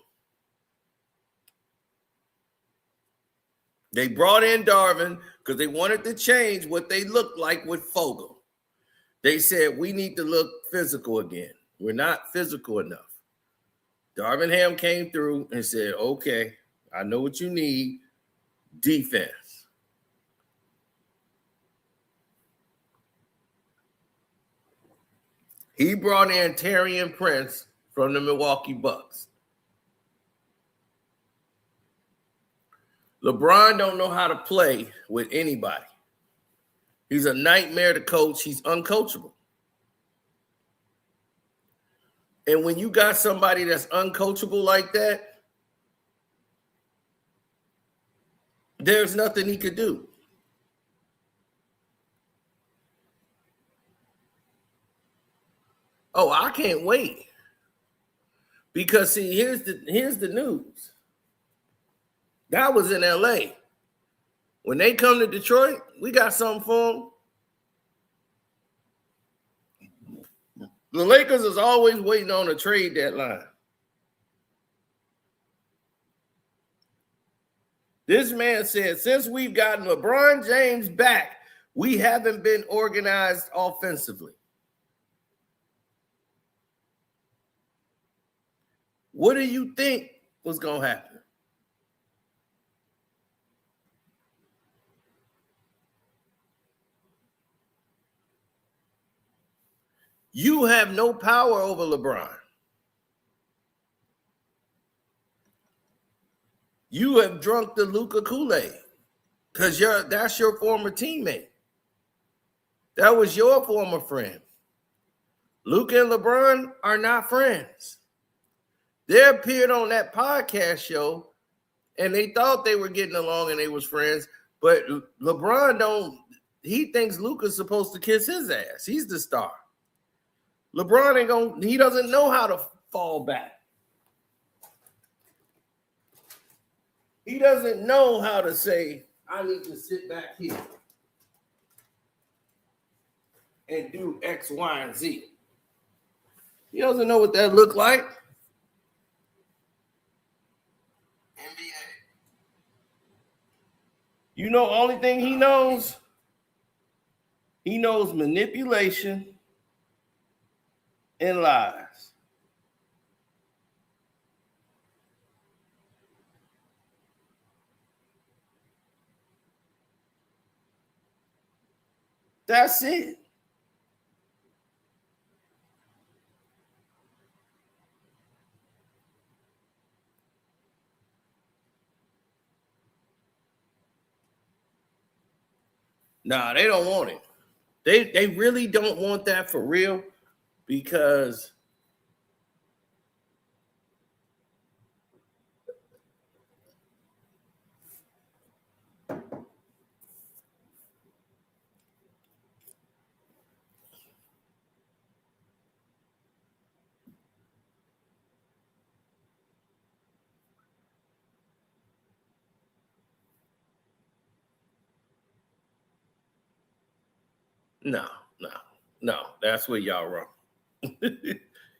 They brought in Darvin because they wanted to change what they looked like with Fogel. They said, we need to look physical again. We're not physical enough. Darvin Ham came through and said, okay, I know what you need, defense. He brought in Taurean Prince from the Milwaukee Bucks. LeBron don't know how to play with anybody. He's a nightmare to coach. He's uncoachable. And when you got somebody that's uncoachable like that, there's nothing he could do. Oh, I can't wait. Because see, here's the news. That was in LA. When they come to Detroit, we got something for them. The Lakers is always waiting on a trade deadline. This man said, since we've gotten LeBron James back, we haven't been organized offensively. What do you think was going to happen? You have no power over LeBron. You have drunk the Luka Kool-Aid because that's your former teammate. That was your former friend. Luka and LeBron are not friends. They appeared on that podcast show and they thought they were getting along and they was friends, but LeBron he thinks Luka's supposed to kiss his ass. He's the star. LeBron he doesn't know how to fall back. He doesn't know how to say, I need to sit back here and do X, Y, and Z. He doesn't know what that looked like. NBA. You know, only thing he knows manipulation and lies. That's it. Nah, they don't want it. They really don't want that for real because no, that's where y'all wrong.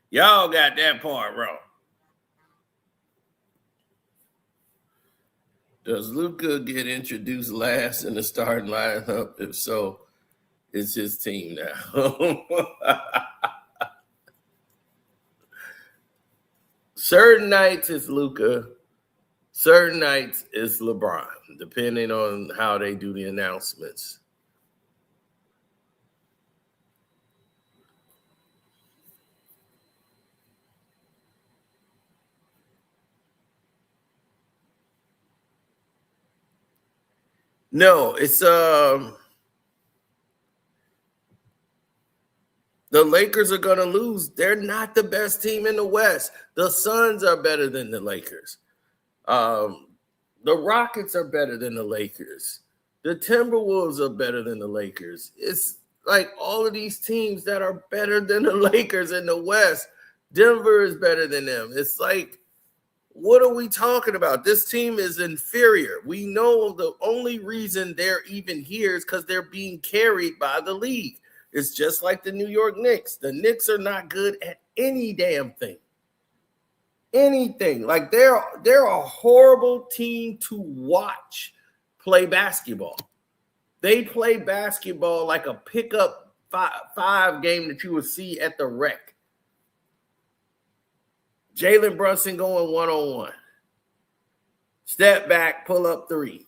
Y'all got that part wrong. Does Luka get introduced last in the starting lineup? If so, it's his team now. Certain nights it's Luka, certain nights it's LeBron, depending on how they do the announcements. No, it's the Lakers are gonna lose. They're not the best team in the West. The Suns are better than the Lakers. The Rockets are better than the Lakers. The Timberwolves are better than the Lakers. It's like all of these teams that are better than the Lakers in the West. Denver is better than them. It's like, what are we talking about? This team is inferior. We know the only reason they're even here is because they're being carried by the league. It's just like the New York Knicks. The Knicks are not good at any damn thing. Anything. Like they're a horrible team to watch play basketball. They play basketball like a pickup five game that you would see at the rec. Jalen Brunson going one-on-one. Step back, pull up three.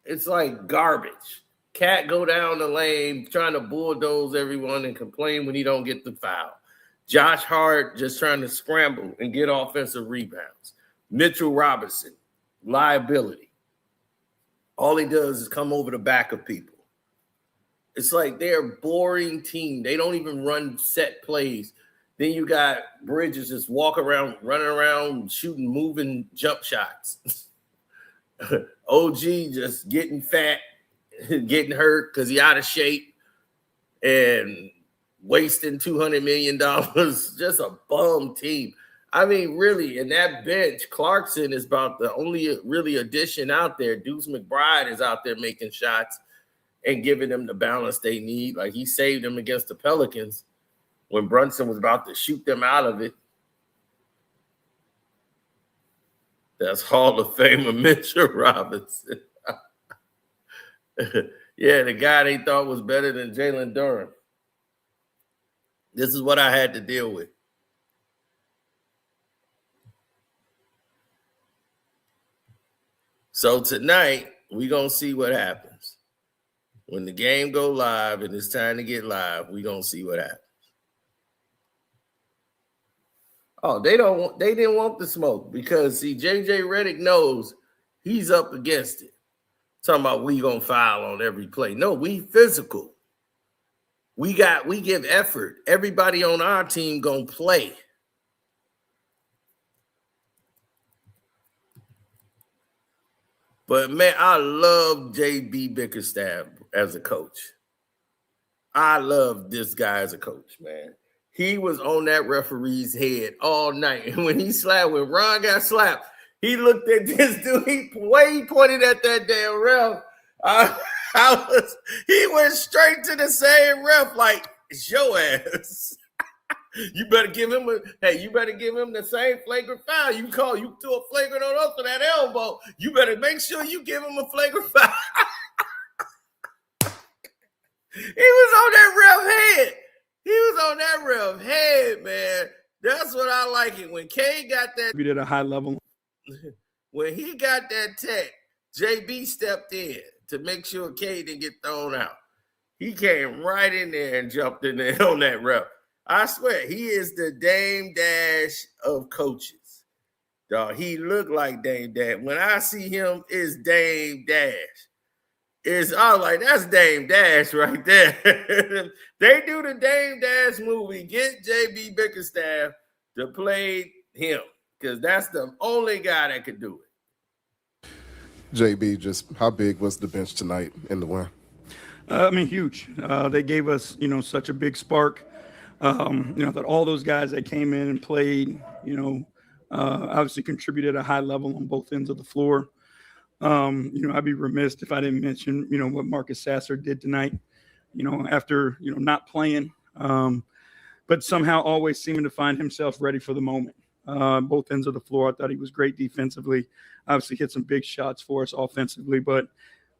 It's like garbage. Cat go down the lane trying to bulldoze everyone and complain when he don't get the foul. Josh Hart just trying to scramble and get offensive rebounds. Mitchell Robinson, liability. All he does is come over the back of people. It's like they're a boring team. They don't even run set plays. Then you got Bridges just running around, shooting, moving jump shots. OG just getting fat, getting hurt because he out of shape and wasting $200 million. Just a bum team. I mean, really, in that bench, Clarkson is about the only really addition out there. Deuce McBride is out there making shots and giving them the balance they need. Like, he saved them against the Pelicans when Brunson was about to shoot them out of it. That's Hall of Famer Mitchell Robinson. Yeah, the guy they thought was better than Jalen Durham. This is what I had to deal with. So tonight, we're going to see what happens. When the game go live and it's time to get live, we're going to see what happens. Oh, they didn't want the smoke because, see, JJ Redick knows he's up against it. Talking about we going to foul on every play. No, we physical. We give effort. Everybody on our team going to play. But, man, I love JB Bickerstaff as a coach. I love this guy as a coach, man. He was on that referee's head all night. And when Ron got slapped, he looked at this dude. He pointed at that damn ref. He went straight to the same ref like, it's your ass. You better give him the same flagrant foul. You threw a flagrant on us for that elbow. You better make sure you give him a flagrant foul. He was on that ref head. He was on that ref head, man. That's what I like it. When K got that. We did a high level. When he got that tech, JB stepped in to make sure K didn't get thrown out. He came right in there and jumped in there on that ref. I swear, he is the Dame Dash of coaches. Dog, he looked like Dame Dash. When I see him, it's Dame Dash. I was like, that's Dame Dash right there. They do the Dame Dash movie. Get JB Bickerstaff to play him because that's the only guy that could do it. JB, just how big was the bench tonight in the win? I mean, huge. They gave us, such a big spark. That all those guys that came in and played, obviously contributed at a high level on both ends of the floor. I'd be remiss if I didn't mention, what Marcus Sasser did tonight, after, not playing, but somehow always seeming to find himself ready for the moment. Both ends of the floor. I thought he was great defensively. Obviously hit some big shots for us offensively, but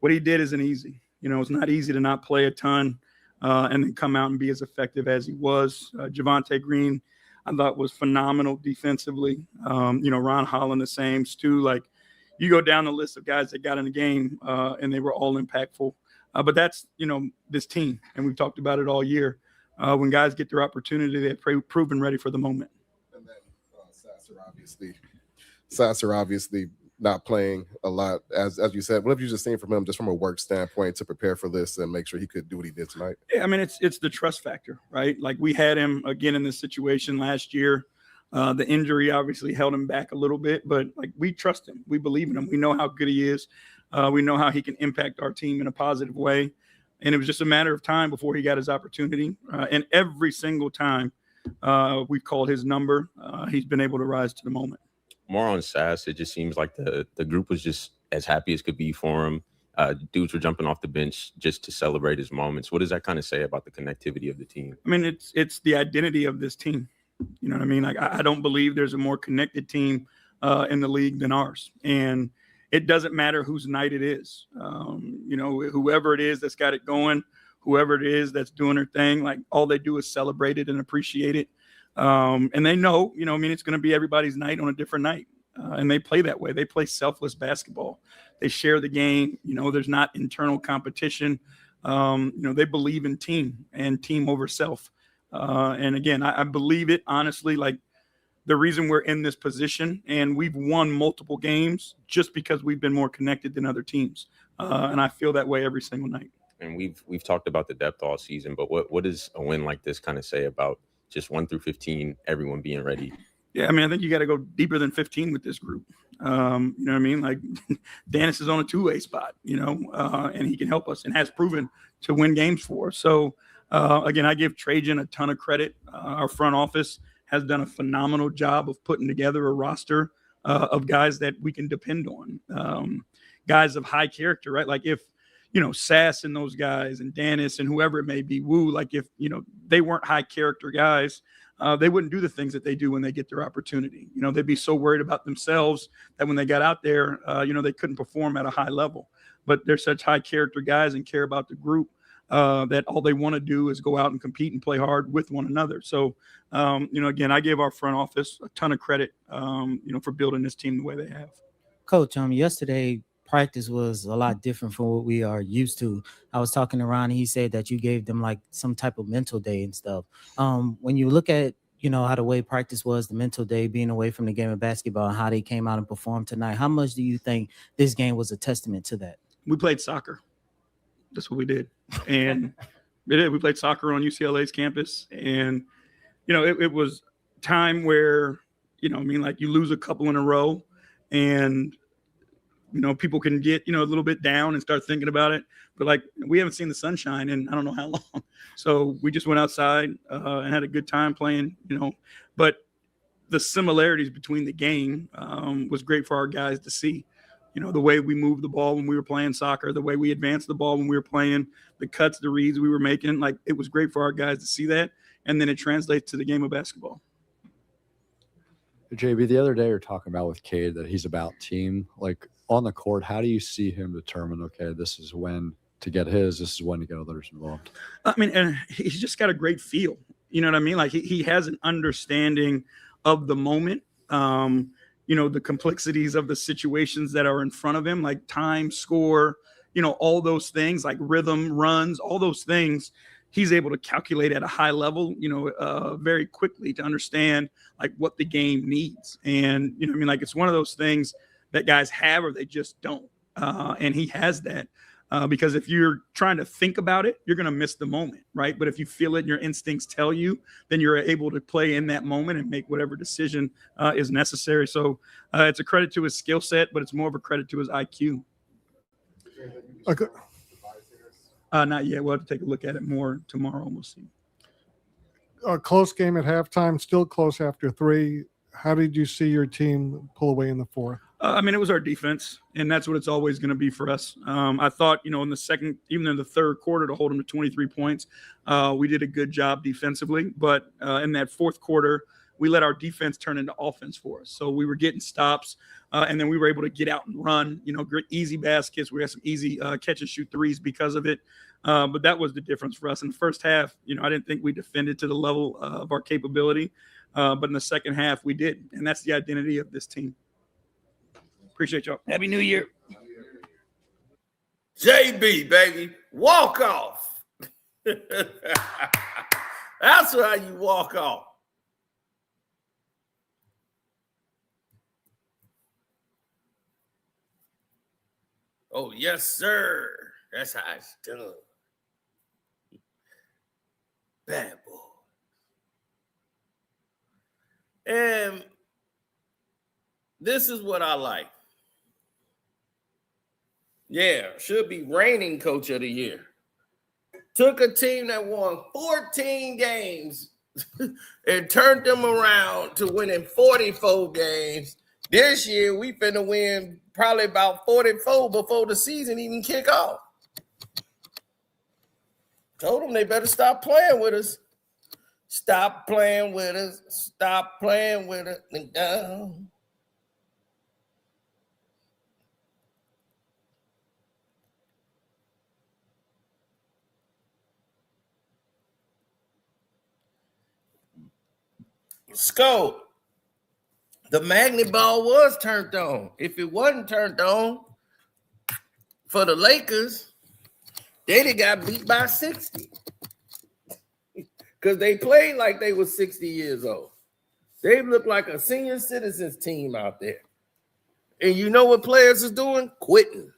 what he did isn't easy. It's not easy to not play a ton and then come out and be as effective as he was. Javonte Green, I thought, was phenomenal defensively. Ron Holland the same. Stu, like, you go down the list of guys that got in the game and they were all impactful. But that's, this team, and we've talked about it all year. When guys get their opportunity, they're proven ready for the moment. And then Sasser obviously not playing a lot, as you said. What have you just seen from him, just from a work standpoint, to prepare for this and make sure he could do what he did tonight? Yeah, I mean, it's the trust factor, right? Like, we had him again in this situation last year. The injury obviously held him back a little bit, but like, we trust him. We believe in him. We know how good he is. We know how he can impact our team in a positive way. And it was just a matter of time before he got his opportunity. And every single time we've called his number, he's been able to rise to the moment. More on Sass, it just seems like the group was just as happy as could be for him. Dudes were jumping off the bench just to celebrate his moments. What does that kind of say about the connectivity of the team? I mean, it's the identity of this team. You know what I mean? Like, I don't believe there's a more connected team in the league than ours. And it doesn't matter whose night it is. Whoever it is that's got it going, whoever it is that's doing their thing, like, all they do is celebrate it and appreciate it. And they know, it's going to be everybody's night on a different night. And they play that way. They play selfless basketball. They share the game. There's not internal competition. They believe in team and team over self. And again, I believe it honestly, like, the reason we're in this position and we've won multiple games just because we've been more connected than other teams. And I feel that way every single night. And we've talked about the depth all season, but what does a win like this kind of say about just 1 through 15, everyone being ready? Yeah, I mean, I think you got to go deeper than 15 with this group. You know what I mean? Like, Dennis is on a two-way spot, and he can help us and has proven to win games for us. So, again, I give Trajan a ton of credit. Our front office has done a phenomenal job of putting together a roster of guys that we can depend on, guys of high character, right? Like if, Sass and those guys and Dennis and whoever it may be, Wu, like if, they weren't high character guys, they wouldn't do the things that they do when they get their opportunity. They'd be so worried about themselves that when they got out there, they couldn't perform at a high level. But they're such high character guys and care about the group that all they want to do is go out and compete and play hard with one another. So, again, I give our front office a ton of credit, for building this team the way they have. Coach, yesterday practice was a lot different from what we are used to. I was talking to Ron, and he said that you gave them like some type of mental day and stuff. When you look at, how the way practice was, the mental day, being away from the game of basketball, and how they came out and performed tonight, how much do you think this game was a testament to that? We played soccer. That's what we did. And we played soccer on UCLA's campus. And, it was time where, like you lose a couple in a row and, people can get, a little bit down and start thinking about it. But like, we haven't seen the sunshine in I don't know how long. So we just went outside and had a good time playing, but the similarities between the game was great for our guys to see. The way we moved the ball when we were playing soccer, the way we advanced the ball when we were playing, the cuts, the reads we were making, like it was great for our guys to see that. And then it translates to the game of basketball. JB, the other day we were talking about with Cade that he's about team. Like on the court, how do you see him determine, okay, this is when to get his, this is when to get others involved? I mean, and he's just got a great feel. You know what I mean? Like he has an understanding of the moment. The complexities of the situations that are in front of him, like time, score, all those things, like rhythm, runs, all those things, he's able to calculate at a high level, very quickly to understand like what the game needs. And, like it's one of those things that guys have or they just don't. And he has that. Because if you're trying to think about it, you're going to miss the moment, right? But if you feel it and your instincts tell you, then you're able to play in that moment and make whatever decision is necessary. So it's a credit to his skill set, but it's more of a credit to his IQ. Okay. Not yet. We'll have to take a look at it more tomorrow. We'll see. A close game at halftime, still close after 3. How did you see your team pull away in the 4th? It was our defense, and that's what it's always going to be for us. I thought, in the second, even in the third quarter, to hold them to 23 points, we did a good job defensively. But in that fourth quarter, we let our defense turn into offense for us. So we were getting stops, and then we were able to get out and run, great easy baskets. We had some easy catch and shoot threes because of it. But that was the difference for us. In the first half, I didn't think we defended to the level of our capability. But in the second half, we did. And that's the identity of this team. Appreciate y'all. Happy New Year. JB, baby. Walk off. That's how you walk off. Oh, yes, sir. That's how it's done. Bad boy. And this is what I like. Yeah, should be reigning coach of the year. Took a team that won 14 games and turned them around to winning 44 games. This year, we finna win probably about 44 before the season even kick off. Told them they better stop playing with us. Stop playing with us. Stop playing with us. Scope. The magnet ball was turned on. If it wasn't turned on for the Lakers, they'd have got beat by 60. Because they played like they were 60 years old. They look like a senior citizens team out there. And you know what players is doing? Quitting.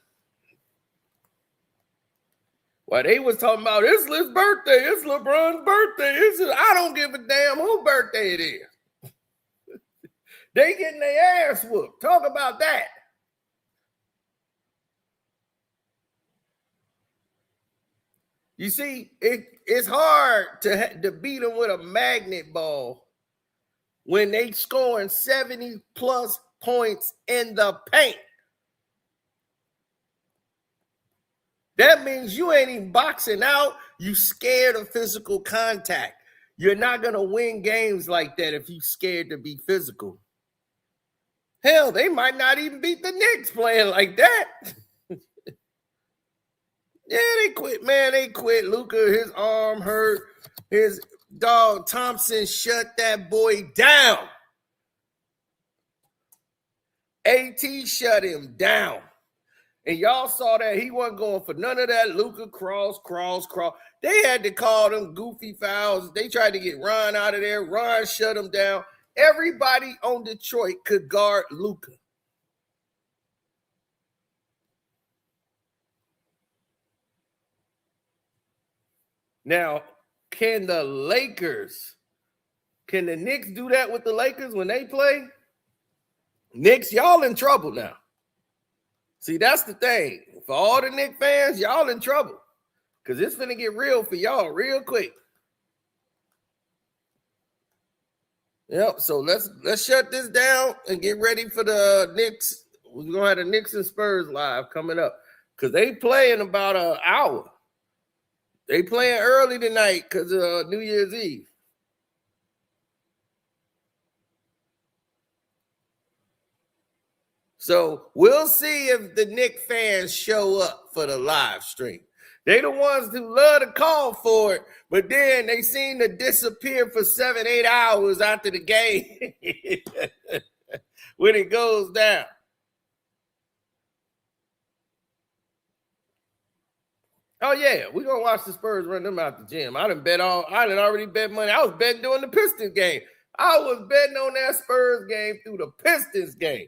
While they was talking about it's his birthday, it's LeBron's birthday. I don't give a damn whose birthday it is. They getting their ass whooped. Talk about that. You see, it's hard to beat them with a magnet ball when they scoring 70 plus points in the paint. That means you ain't even boxing out. You scared of physical contact. You're not going to win games like that if you scared to be physical. Hell, they might not even beat the Knicks playing like that. Yeah, they quit, man. They quit. Luka, his arm hurt. His dog Thompson shut that boy down. AT shut him down. And y'all saw that he wasn't going for none of that Luka cross. They had to call them goofy fouls. They tried to get Ron out of there. Ron shut him down. Everybody on Detroit could guard Luka. Now, can the Knicks do that with the Lakers when they play? Knicks, y'all in trouble now. See, that's the thing. For all the Knicks fans, y'all in trouble. Because it's finna get real for y'all real quick. Yep, so let's shut this down and get ready for the Knicks. We're going to have the Knicks and Spurs live coming up. Because they play in about an hour. They playing early tonight because of New Year's Eve. So we'll see if the Knicks fans show up for the live stream. They the ones who love to call for it, but then they seem to disappear for 7-8 hours after the game when it goes down. Oh, yeah, we're going to watch the Spurs run them out the gym. I done already bet money. I was betting during the Pistons game. I was betting on that Spurs game through the Pistons game.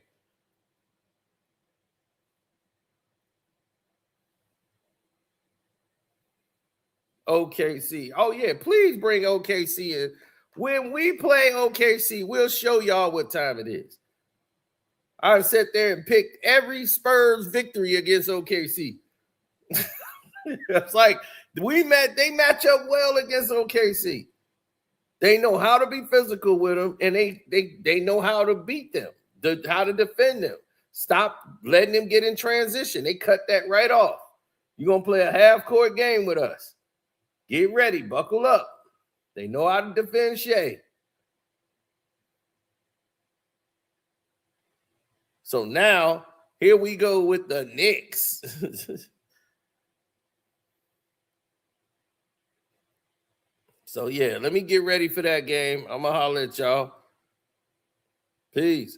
OKC. Oh, yeah, please bring OKC in. When we play OKC, we'll show y'all what time it is. I've sat there and picked every Spurs victory against OKC. It's like they match up well against OKC. They know how to be physical with them, and they know how to beat them, how to defend them. Stop letting them get in transition. They cut that right off. You're going to play a half-court game with us. Get ready. Buckle up. They know how to defend Shea. So now, here we go with the Knicks. So, yeah, let me get ready for that game. I'm going to holler at y'all. Peace.